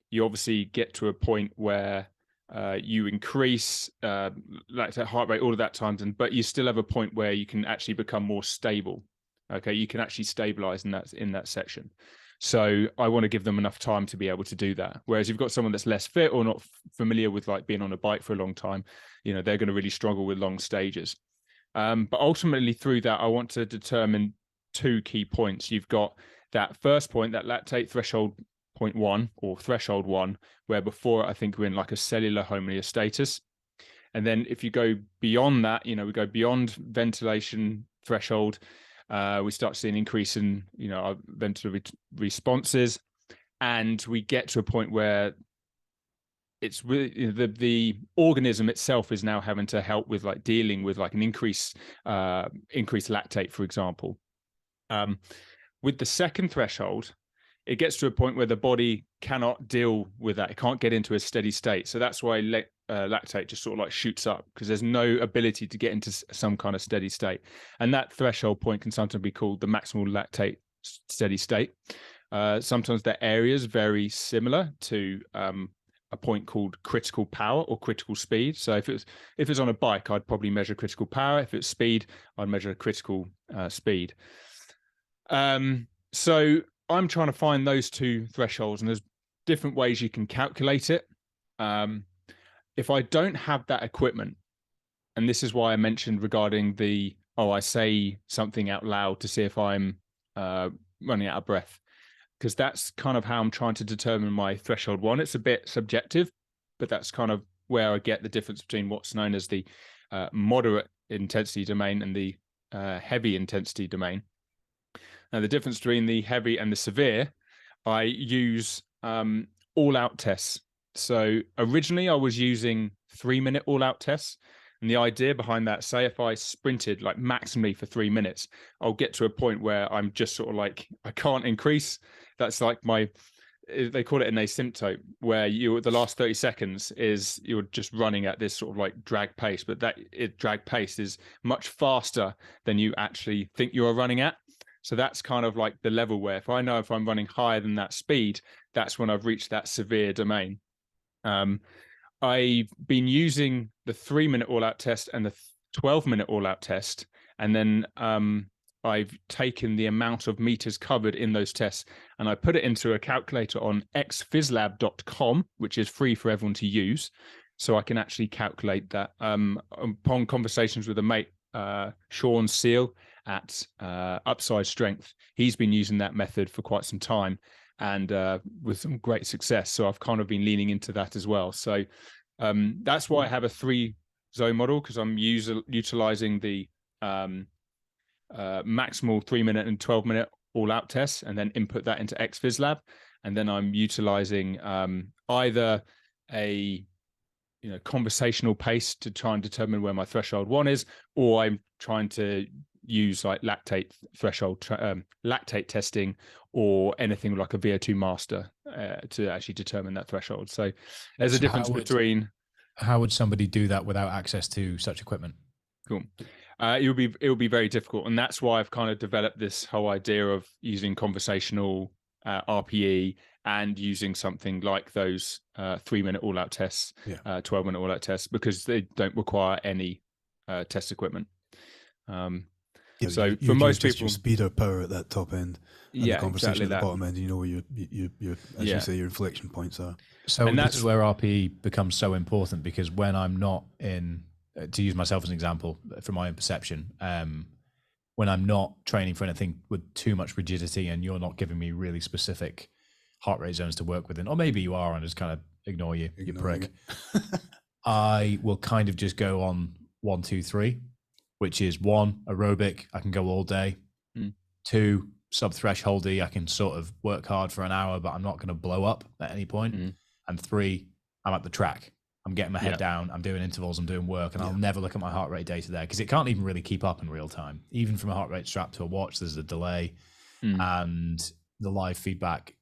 you obviously get to a point where you increase lactate heart rate all of that times, but you still have a point where you can actually become more stable. Okay, you can actually stabilize in that section. So I want to give them enough time to be able to do that. Whereas you've got someone that's less fit or not familiar with like being on a bike for a long time, they're going to really struggle with long stages. But ultimately through that, I want to determine 2 key points. You've got that first point, that lactate threshold point 1 or threshold 1, where before I think we're in like a cellular homeostasis. And then if you go beyond that, we go beyond ventilation threshold, we start to see an increase in, our ventilatory responses. And we get to a point where it's really the organism itself is now having to help with like dealing with like an increased lactate, for example. With the second threshold, it gets to a point where the body cannot deal with that. It can't get into a steady state. So that's why lactate just sort of like shoots up, because there's no ability to get into some kind of steady state. And that threshold point can sometimes be called the maximal lactate steady state. Sometimes the areas very similar to a point called critical power or critical speed. So if it's on a bike, I'd probably measure critical power. If it's speed, I'd measure critical speed. So I'm trying to find those 2 thresholds, and there's different ways you can calculate it. If I don't have that equipment, and this is why I mentioned regarding I say something out loud to see if I'm running out of breath, because that's kind of how I'm trying to determine my threshold 1. It's a bit subjective, but that's kind of where I get the difference between what's known as the moderate intensity domain and the heavy intensity domain. Now, the difference between the heavy and the severe, I use all-out tests. So originally I was using 3-minute all-out tests. And the idea behind that, say if I sprinted like maximally for 3 minutes, I'll get to a point where I'm just sort of like, I can't increase. That's like they call it an asymptote, where the last 30 seconds is you're just running at this sort of like drag pace, but drag pace is much faster than you actually think you are running at. So that's kind of like the level where if I know if I'm running higher than that speed, that's when I've reached that severe domain. I've been using the 3-minute all-out test and the 12-minute all-out test, and then I've taken the amount of meters covered in those tests and I put it into a calculator on xphyslab.com, which is free for everyone to use. So I can actually calculate that. Upon conversations with a mate, Sean Seal at Upside Strength, he's been using that method for quite some time and with some great success. So I've kind of been leaning into that as well. So that's why I have a 3-zone model, because I'm utilizing the maximal 3-minute and 12-minute all-out tests, and then input that into xPhyslab, and then I'm utilizing either a conversational pace to try and determine where my threshold 1 is, or I'm trying to use like lactate threshold lactate testing, or anything like a VO2 master to actually determine that threshold. So there's a difference between. How would somebody do that without access to such equipment? Cool. It will be very difficult, and that's why I've kind of developed this whole idea of using conversational RPE and using something like those 3-minute all-out tests, 12-minute all-out tests, because they don't require any test equipment. So for most people, your speed or power at that top end, and the conversation exactly at the bottom end, you know where your as you say, your inflection points are. So that's where RPE becomes so important, because when I'm not in, to use myself as an example from my own perception, when I'm not training for anything with too much rigidity and you're not giving me really specific heart rate zones to work within, or maybe you are and just kind of ignore you prick, I will kind of just go on 1, 2, 3, which is 1, aerobic, I can go all day. 2, sub-thresholdy, I can sort of work hard for an hour, but I'm not going to blow up at any point. And 3, I'm at the track. I'm getting my head down, I'm doing intervals, I'm doing work, and I'll never look at my heart rate data there, because it can't even really keep up in real time. Even from a heart rate strap to a watch, there's a delay, and the live feedback,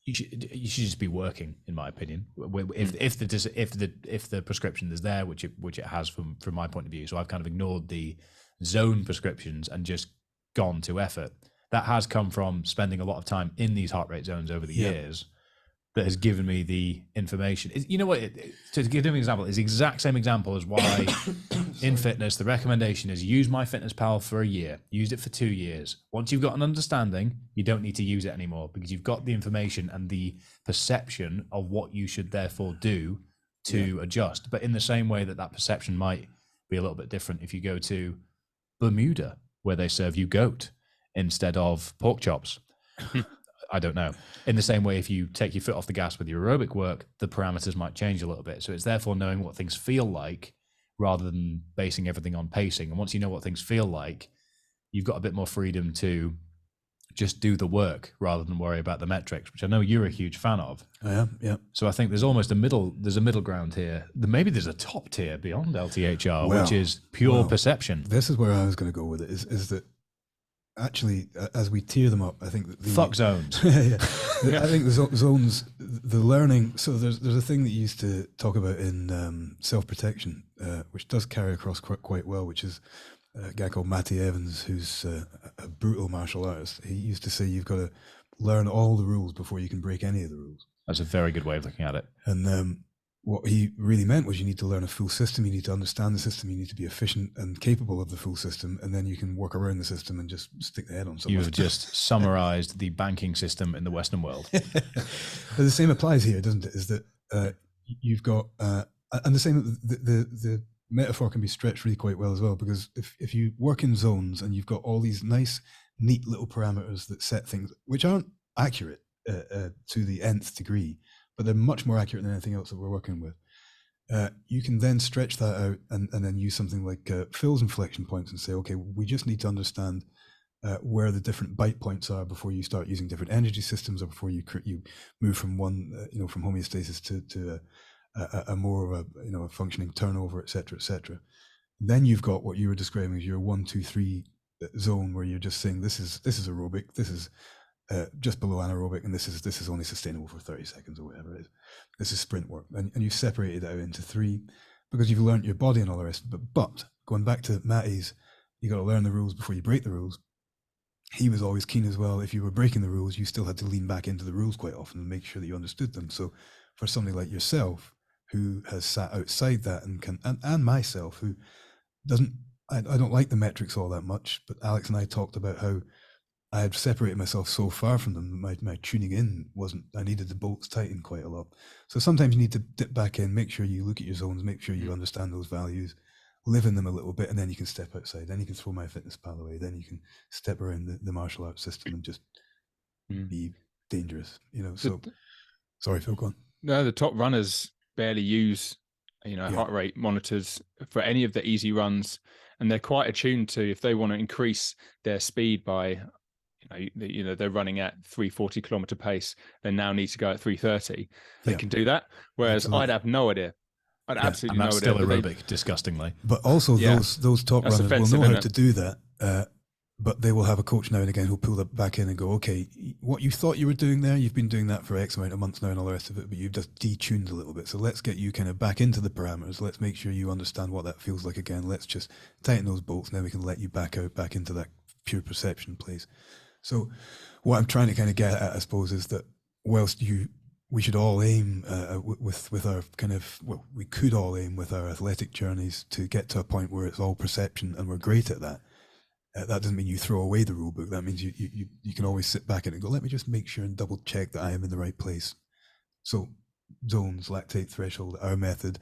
you should just be working, in my opinion. If the prescription is there, which it has from my point of view. So I've kind of ignored the zone prescriptions and just gone to effort. That has come from spending a lot of time in these heart rate zones over the years. That has given me the information. You know what? To give you an example, it's the exact same example as why in fitness the recommendation is use MyFitnessPal for a year. Used it for 2 years. Once you've got an understanding, you don't need to use it anymore, because you've got the information and the perception of what you should therefore do to adjust. But in the same way that perception might be a little bit different if you go to Bermuda, where they serve you goat instead of pork chops. I don't know. In the same way, if you take your foot off the gas with your aerobic work, the parameters might change a little bit. So it's therefore knowing what things feel like rather than basing everything on pacing. And once you know what things feel like, you've got a bit more freedom to just do the work rather than worry about the metrics, which I know you're a huge fan of. I am, yeah. So I think there's almost a middle ground here. Maybe there's a top tier beyond LTHR, which is pure perception. This is where I was going to go with it, is that actually, as we tier them up, I think that fuck zones. I think the zones, the learning. So there's a thing that you used to talk about in self-protection, which does carry across quite well, which is a guy called Matty Evans, who's a brutal martial artist. He used to say you've got to learn all the rules before you can break any of the rules. That's a very good way of looking at it. And what he really meant was you need to learn a full system, you need to understand the system, you need to be efficient and capable of the full system, and then you can work around the system and just stick the head on something. You've just summarized the banking system in the Western world. But the same applies here, doesn't it? Is that you've got, and the same, the metaphor can be stretched really quite well as well, because if you work in zones and you've got all these nice, neat little parameters that set things, which aren't accurate to the nth degree, but they're much more accurate than anything else that we're working with. You can then stretch that out and then use something like Phil's inflection points and say, okay, we just need to understand where the different bite points are before you start using different energy systems, or before you move from one, from homeostasis to a more of a functioning turnover, etc., etc. Then you've got what you were describing as your 1, 2, 3 zone, where you're just saying this is aerobic, this is just below anaerobic, and this is only sustainable for 30 seconds or whatever it is. This is sprint work, and you've separated it out into 3 because you've learned your body and all the rest. But going back to Matty's, you got to learn the rules before you break the rules. He was always keen as well. If you were breaking the rules, you still had to lean back into the rules quite often and make sure that you understood them. So for somebody like yourself, who has sat outside that and myself, who doesn't, I don't like the metrics all that much, but Alex and I talked about how I had separated myself so far from them that my tuning in wasn't, I needed the bolts tightened quite a lot. So sometimes you need to dip back in, make sure you look at your zones, make sure you understand those values, live in them a little bit, and then you can step outside. Then you can throw MyFitnessPal away. Then you can step around the martial arts system and just be dangerous, So, sorry, Phil, go on. No, the top runners barely use, heart rate monitors for any of the easy runs, and they're quite attuned to, if they want to increase their speed by, they're running at 340 kilometer pace, they now need to go at 330. They can do that. Whereas Absolutely. I'd have no idea. I'd absolutely no idea. Still aerobic, disgustingly. But also those top That's runners will know how to do that. But they will have a coach now and again who'll pull that back in and go, okay, what you thought you were doing there, you've been doing that for X amount of months now and all the rest of it, but you've just detuned a little bit. So let's get you kind of back into the parameters. Let's make sure you understand what that feels like again. Let's just tighten those bolts, and then we can let you back into that pure perception place. So what I'm trying to kind of get at, I suppose, is that whilst we should all aim with our we could all aim with our athletic journeys to get to a point where it's all perception and we're great at that. That doesn't mean you throw away the rule book. That means you can always sit back and go, let me just make sure and double check that I am in the right place. So zones, lactate threshold, our method,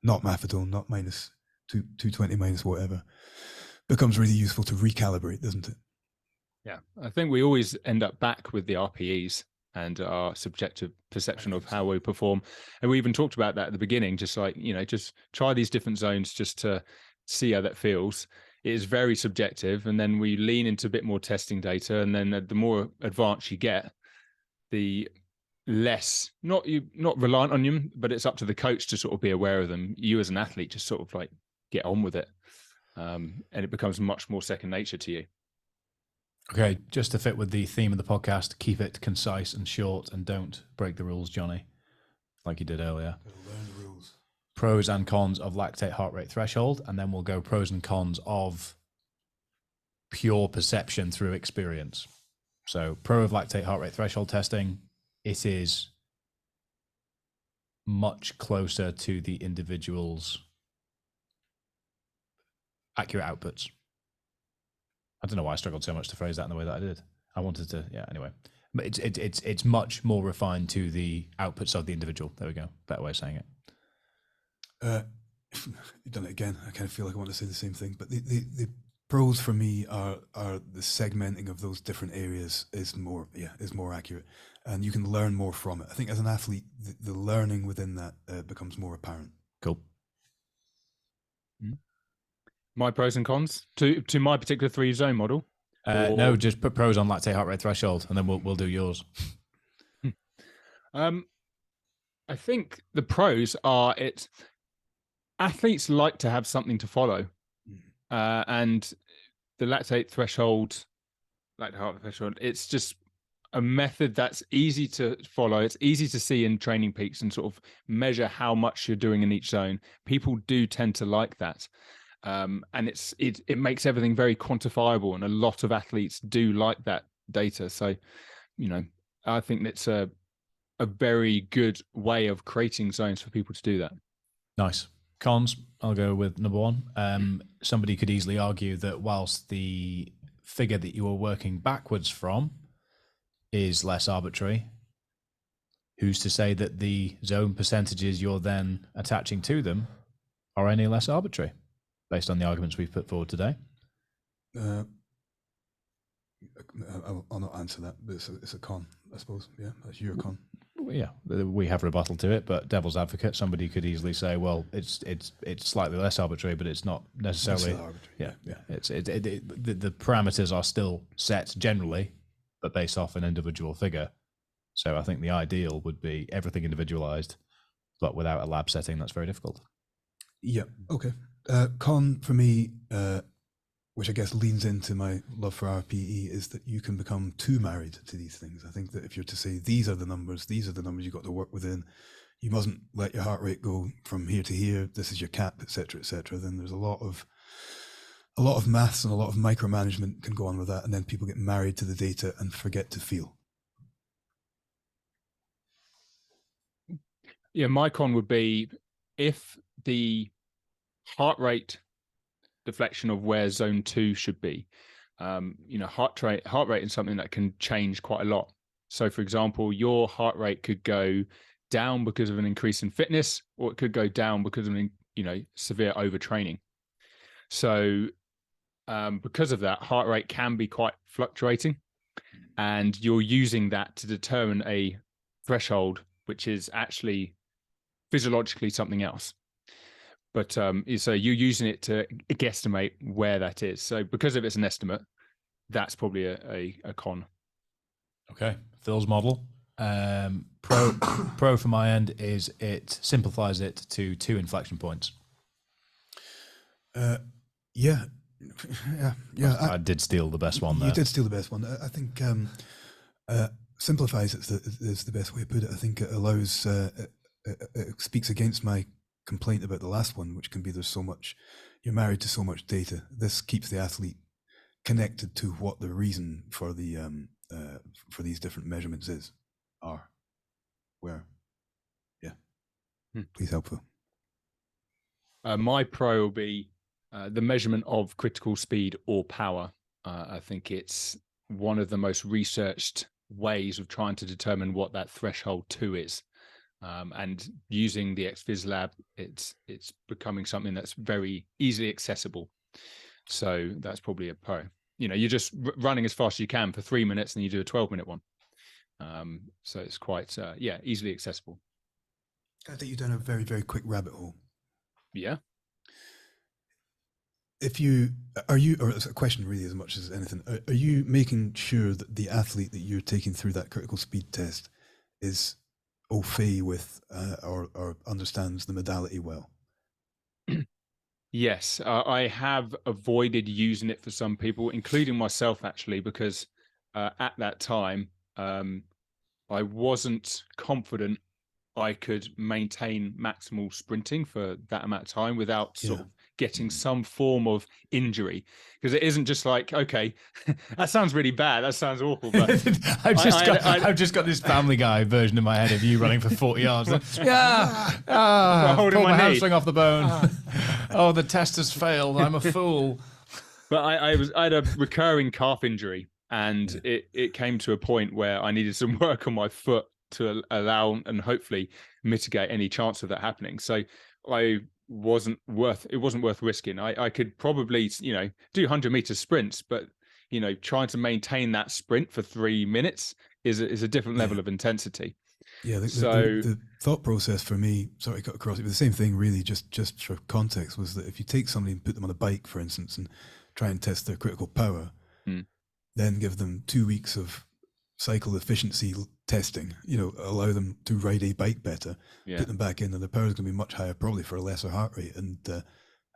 not methadone, not minus 220 minus whatever, becomes really useful to recalibrate, doesn't it? Yeah, I think we always end up back with the RPEs and our subjective perception of how we perform. And we even talked about that at the beginning, just like, just try these different zones just to see how that feels. It is very subjective, and then we lean into a bit more testing data, and then the more advanced you get, the less not reliant on them, but it's up to the coach to sort of be aware of them. You as an athlete just sort of like get on with it, and it becomes much more second nature to you. Okay, just to fit with the theme of the podcast, keep it concise and short, and don't break the rules, Johnny, like you did earlier. Learn the rules. Pros and cons of lactate heart rate threshold, and then we'll go pros and cons of pure perception through experience. So, pro of lactate heart rate threshold testing, it is much closer to the individual's accurate outputs. I don't know why I struggled so much to phrase that in the way that I did. I wanted to, anyway. But it's much more refined to the outputs of the individual. There we go. Better way of saying it. You've done it again. I kind of feel like I want to say the same thing, but the pros for me are the segmenting of those different areas is more accurate, and you can learn more from it. I think as an athlete, the learning within that becomes more apparent. Cool. My pros and cons to my particular 3 zone model. No, just put pros on lactate heart rate threshold, and then we'll do yours. I think the pros are athletes like to have something to follow, and the lactate heart rate threshold, it's just a method that's easy to follow. It's easy to see in Training Peaks and sort of measure how much you're doing in each zone. People do tend to like that. And it makes everything very quantifiable, and a lot of athletes do like that data. So, I think it's a very good way of creating zones for people to do that. Nice. Cons, I'll go with number 1. Somebody could easily argue that whilst the figure that you are working backwards from is less arbitrary, who's to say that the zone percentages you're then attaching to them are any less arbitrary, based on the arguments we've put forward today? I'll not answer that, but it's a con, I suppose. Yeah, that's your con. yeah, we have rebuttal to it, but devil's advocate, somebody could easily say, well, it's slightly less arbitrary, but it's not necessarily. Arbitrary. The parameters are still set generally, but based off an individual figure. So I think the ideal would be everything individualized, but without a lab setting. That's very difficult. Yeah. Okay. Con for me, which I guess leans into my love for RPE, is that you can become too married to these things. I think that if you're to say, these are the numbers you've got to work within, you mustn't let your heart rate go from here to here, this is your cap, etc., then there's a lot of maths and a lot of micromanagement can go on with that, and then people get married to the data and forget to feel. Yeah, my con would be if the heart rate deflection of where zone 2 should be. Heart rate is something that can change quite a lot. So, for example, your heart rate could go down because of an increase in fitness, or it could go down because of severe overtraining. So, because of that, heart rate can be quite fluctuating, and you're using that to determine a threshold, which is actually physiologically something else. But so you're using it to guesstimate where that is. So because of it's an estimate, that's probably a con. Okay. Phil's model. Pro from my end is it simplifies it to 2 inflection points. Yeah. I did steal the best one there. You did steal the best one. I think simplifies is the best way to put it. I think it allows, it speaks against my complaint about the last one, which can be you're married to so much data. This keeps the athlete connected to what the reason for the for these different measurements are. Please help Phil. My pro will be the measurement of critical speed or power. I think it's one of the most researched ways of trying to determine what that threshold 2 is. And using the XPhys lab, it's becoming something that's very easily accessible. So that's probably a pro. You're just running as fast as you can for 3 minutes, and you do a 12-minute one. So it's quite easily accessible. I think you've done a very, very quick rabbit hole. Yeah. Or it's a question really as much as anything, are you making sure that the athlete that you're taking through that critical speed test is au fait with or understands the modality well? Yes, I have avoided using it for some people, including myself, actually, because at that time I wasn't confident I could maintain maximal sprinting for that amount of time without sort of getting some form of injury, because it isn't just like, okay, that sounds really bad, that sounds awful, but I've just got this Family Guy version in my head of you running for 40 yards. Holding pull my knee. hamstring off the bone. Oh, the test has failed. I'm a fool. But I had a recurring calf injury, and it came to a point where I needed some work on my foot to allow and hopefully mitigate any chance of that happening. So it wasn't worth risking. I could probably, do 100-meter sprints, but trying to maintain that sprint for 3 minutes is a different level of intensity. Yeah, the thought process for me, sorry, cut across it, but the same thing really, just for context, was that if you take somebody and put them on a bike, for instance, and try and test their critical power, then give them 2 weeks of cycle efficiency testing, allow them to ride a bike better, put them back in, and the power is going to be much higher, probably for a lesser heart rate. And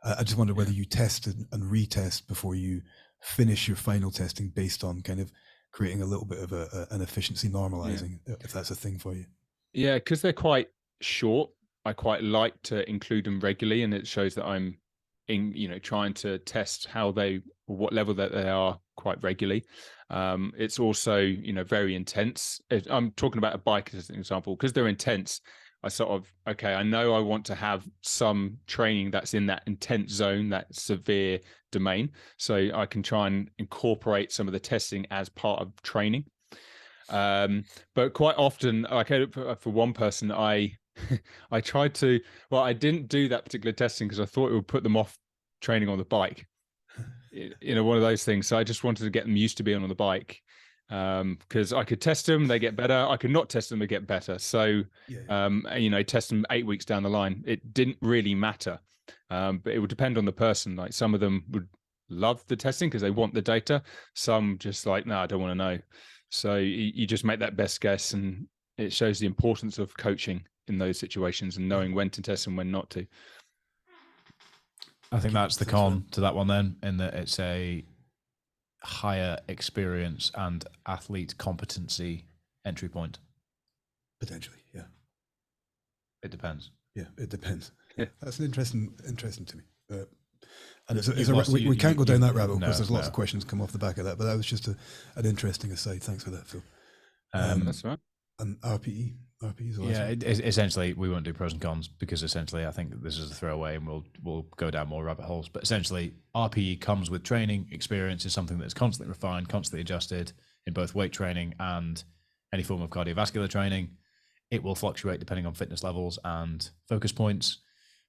I just wonder whether you test and retest before you finish your final testing, based on kind of creating a little bit of an efficiency normalizing, if that's a thing for you. Yeah, because they're quite short. I quite like to include them regularly, and it shows that I'm trying to test what level that they are quite regularly. It's also, very intense. I'm talking about a bike as an example, because they're intense. I sort of, I know I want to have some training that's in that intense zone, that severe domain, so I can try and incorporate some of the testing as part of training. But quite often, like for one person, I tried to, I didn't do that particular testing because I thought it would put them off training on the bike. One of those things. So I just wanted to get them used to being on the bike. because I could test them, they get better. I could not test them, they get better. So, test them 8 weeks down the line. It didn't really matter, but it would depend on the person. Like some of them would love the testing because they want the data. Some just like, no, I don't want to know. So you just make that best guess, and it shows the importance of coaching in those situations and knowing when to test and when not to. I think that's the con to that one then, in that it's a higher experience and athlete competency entry point. Potentially, yeah. It depends. Yeah, it depends. Yeah. That's interesting to me. And we can't go down that rabbit hole because there's lots of questions come off the back of that. But that was just an interesting aside. Thanks for that, Phil. That's right. And RPE is the last Yeah, one. essentially, we won't do pros and cons because essentially, I think this is a throwaway, and we'll go down more rabbit holes. But essentially, RPE comes with training. Experience is something that's constantly refined, constantly adjusted in both weight training and any form of cardiovascular training. It will fluctuate depending on fitness levels and focus points.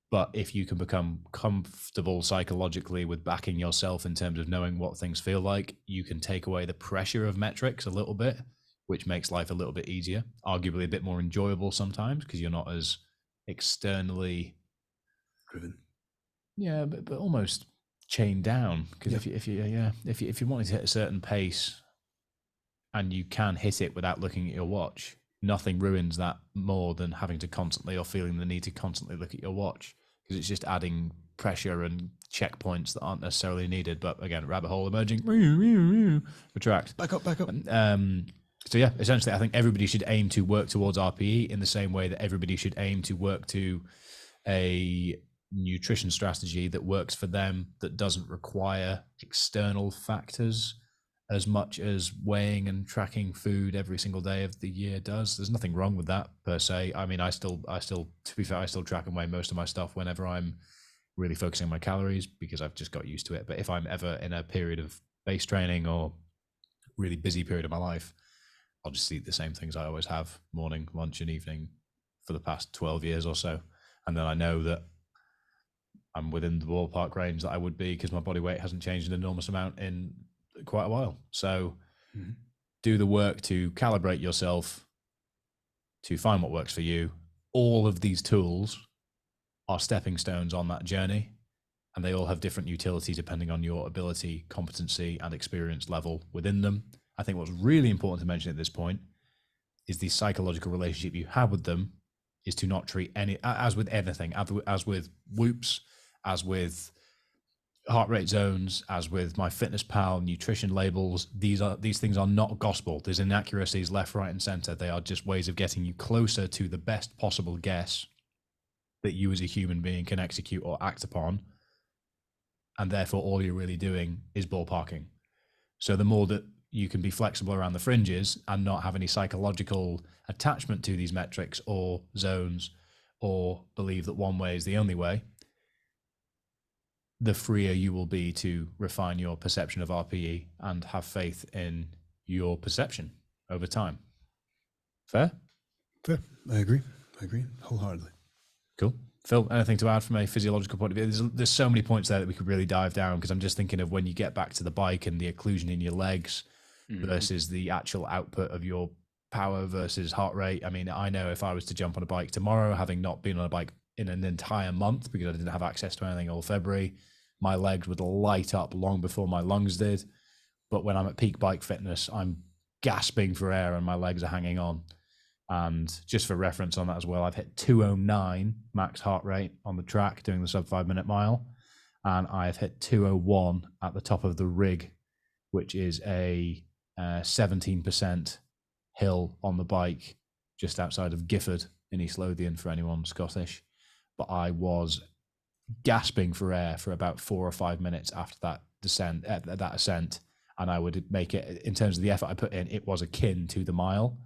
But if you can become comfortable psychologically with backing yourself in terms of knowing what things feel like, you can take away the pressure of metrics a little bit, which makes life a little bit easier, arguably a bit more enjoyable sometimes because you're not as externally driven. Yeah, but almost chained down. Because if you wanted to hit a certain pace and you can hit it without looking at your watch, nothing ruins that more than having to constantly or feeling the need to constantly look at your watch, because it's just adding pressure and checkpoints that aren't necessarily needed. But again, rabbit hole emerging. Retract. Back up. So yeah, essentially, I think everybody should aim to work towards RPE in the same way that everybody should aim to work to a nutrition strategy that works for them, that doesn't require external factors as much as weighing and tracking food every single day of the year does. There's nothing wrong with that per se. I mean, I still, to be fair, I still track and weigh most of my stuff whenever I'm really focusing on my calories because I've just got used to it. But if I'm ever in a period of base training or really busy period of my life, I'll just eat the same things I always have, morning, lunch, and evening for the past 12 years or so. And then I know that I'm within the ballpark range that I would be because my body weight hasn't changed an enormous amount in quite a while. So do the work to calibrate yourself to find what works for you. All of these tools are stepping stones on that journey, and they all have different utility depending on your ability, competency, and experience level within them. I think what's really important to mention at this point is the psychological relationship you have with them is to not treat any, as with anything, as with whoops, as with heart rate zones, as with MyFitnessPal nutrition labels. These things are not gospel. There's inaccuracies left, right, and center. They are just ways of getting you closer to the best possible guess that you as a human being can execute or act upon. And therefore, all you're really doing is ballparking. So the more that you can be flexible around the fringes and not have any psychological attachment to these metrics or zones, or believe that one way is the only way, the freer you will be to refine your perception of RPE and have faith in your perception over time. Fair? Fair. I agree wholeheartedly. Cool. Phil, anything to add from a physiological point of view? There's so many points there that we could really dive down, because I'm just thinking of when you get back to the bike and the occlusion in your legs versus the actual output of your power versus heart rate. I mean, I know if I was to jump on a bike tomorrow, having not been on a bike in an entire month because I didn't have access to anything all February, my legs would light up long before my lungs did. But when I'm at peak bike fitness, I'm gasping for air and my legs are hanging on. And just for reference on that as well, I've hit 209 max heart rate on the track doing the sub 5 minute mile. And I've hit 201 at the top of the rig, which is a 17% hill on the bike just outside of Gifford in East Lothian for anyone Scottish. But I was gasping for air for about 4 or 5 minutes after that ascent. And I would make it, in terms of the effort I put in, it was akin to the mile,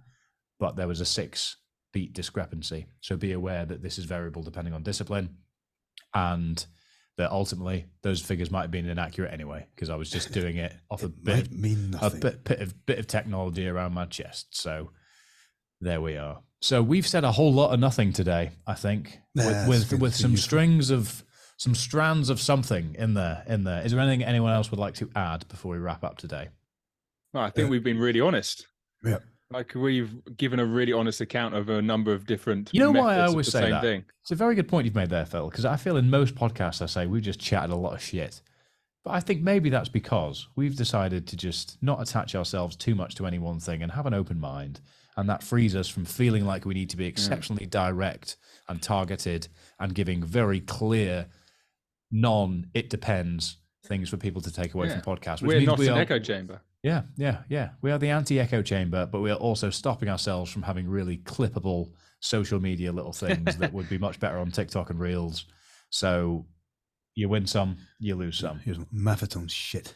but there was a 6 beat discrepancy. So be aware that this is variable depending on discipline, and that ultimately those figures might have been inaccurate anyway, because I was just doing it off a bit of technology around my chest. So there we are. So we've said a whole lot of nothing today, I think, with some strands of something in there. Is there anything anyone else would like to add before we wrap up today? Well, I think we've been really honest. Yeah. Like we've given a really honest account of a number of different. You know why I methods of always the say same that? thing. It's a very good point you've made there, Phil, because I feel in most podcasts I say we just chatted a lot of shit. But I think maybe that's because we've decided to just not attach ourselves too much to any one thing and have an open mind. And that frees us from feeling like we need to be exceptionally direct and targeted and giving very clear, it depends things for people to take away from podcasts. Which We're means not we an are, echo chamber. Yeah. We are the anti-echo chamber, but we are also stopping ourselves from having really clippable social media little things that would be much better on TikTok and Reels. So you win some, you lose some. Here's Maffetone shit.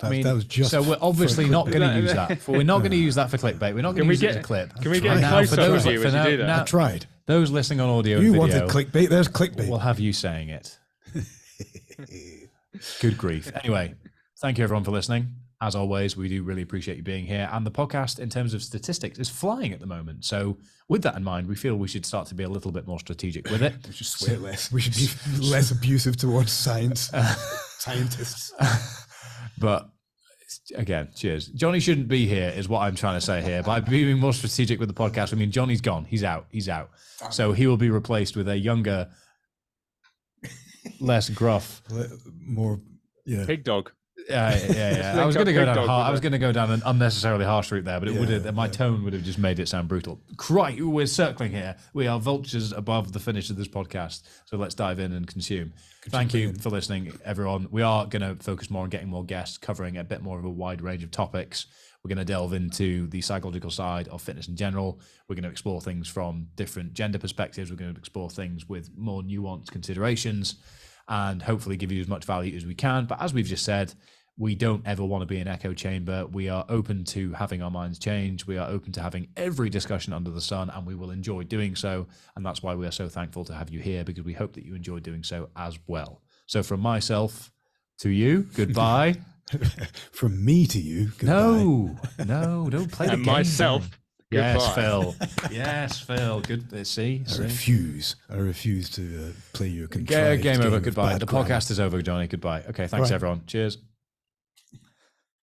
I mean, that was just so we're obviously not going to use that. We're not going to use that for clickbait. We're not going to use it as a clip. Can we get Now, close for up those- with you for as you now- do that? now- I tried. Those listening on audio You and wanted video, clickbait. There's clickbait. we'll have you saying it. Good grief. Anyway, thank you everyone for listening. As always, we do really appreciate you being here. And the podcast, in terms of statistics, is flying at the moment. So with that in mind, we feel we should start to be a little bit more strategic with it. We should swear less. We should be less abusive towards scientists. But again, cheers. Jonny shouldn't be here, is what I'm trying to say here. By being more strategic with the podcast, I mean, Jonny's gone. He's out. So he will be replaced with a younger, less gruff, More, yeah. Pig dog. Yeah. I was going to go down. I was going to go down an unnecessarily harsh route there, but it would have. My tone would have just made it sound brutal. Right, we're circling here. We are vultures above the finish of this podcast. So let's dive in and consume. Thank you for listening, everyone. We are going to focus more on getting more guests, covering a bit more of a wide range of topics. We're going to delve into the psychological side of fitness in general. We're going to explore things from different gender perspectives. We're going to explore things with more nuanced considerations, and hopefully give you as much value as we can. But as we've just said, we don't ever want to be an echo chamber. We are open to having our minds change. We are open to having every discussion under the sun, and we will enjoy doing so. And that's why we are so thankful to have you here, because we hope that you enjoy doing so as well. So from myself to you, goodbye. From me to you, goodbye. No, don't play the And game. myself. Yes, Goodbye. Phil. Yes, Phil. Good. See. I refuse to play your contrived Game over. of Goodbye. bad The grammar. podcast is over, Jonny. Goodbye. Okay. Thanks, Right. everyone. Cheers.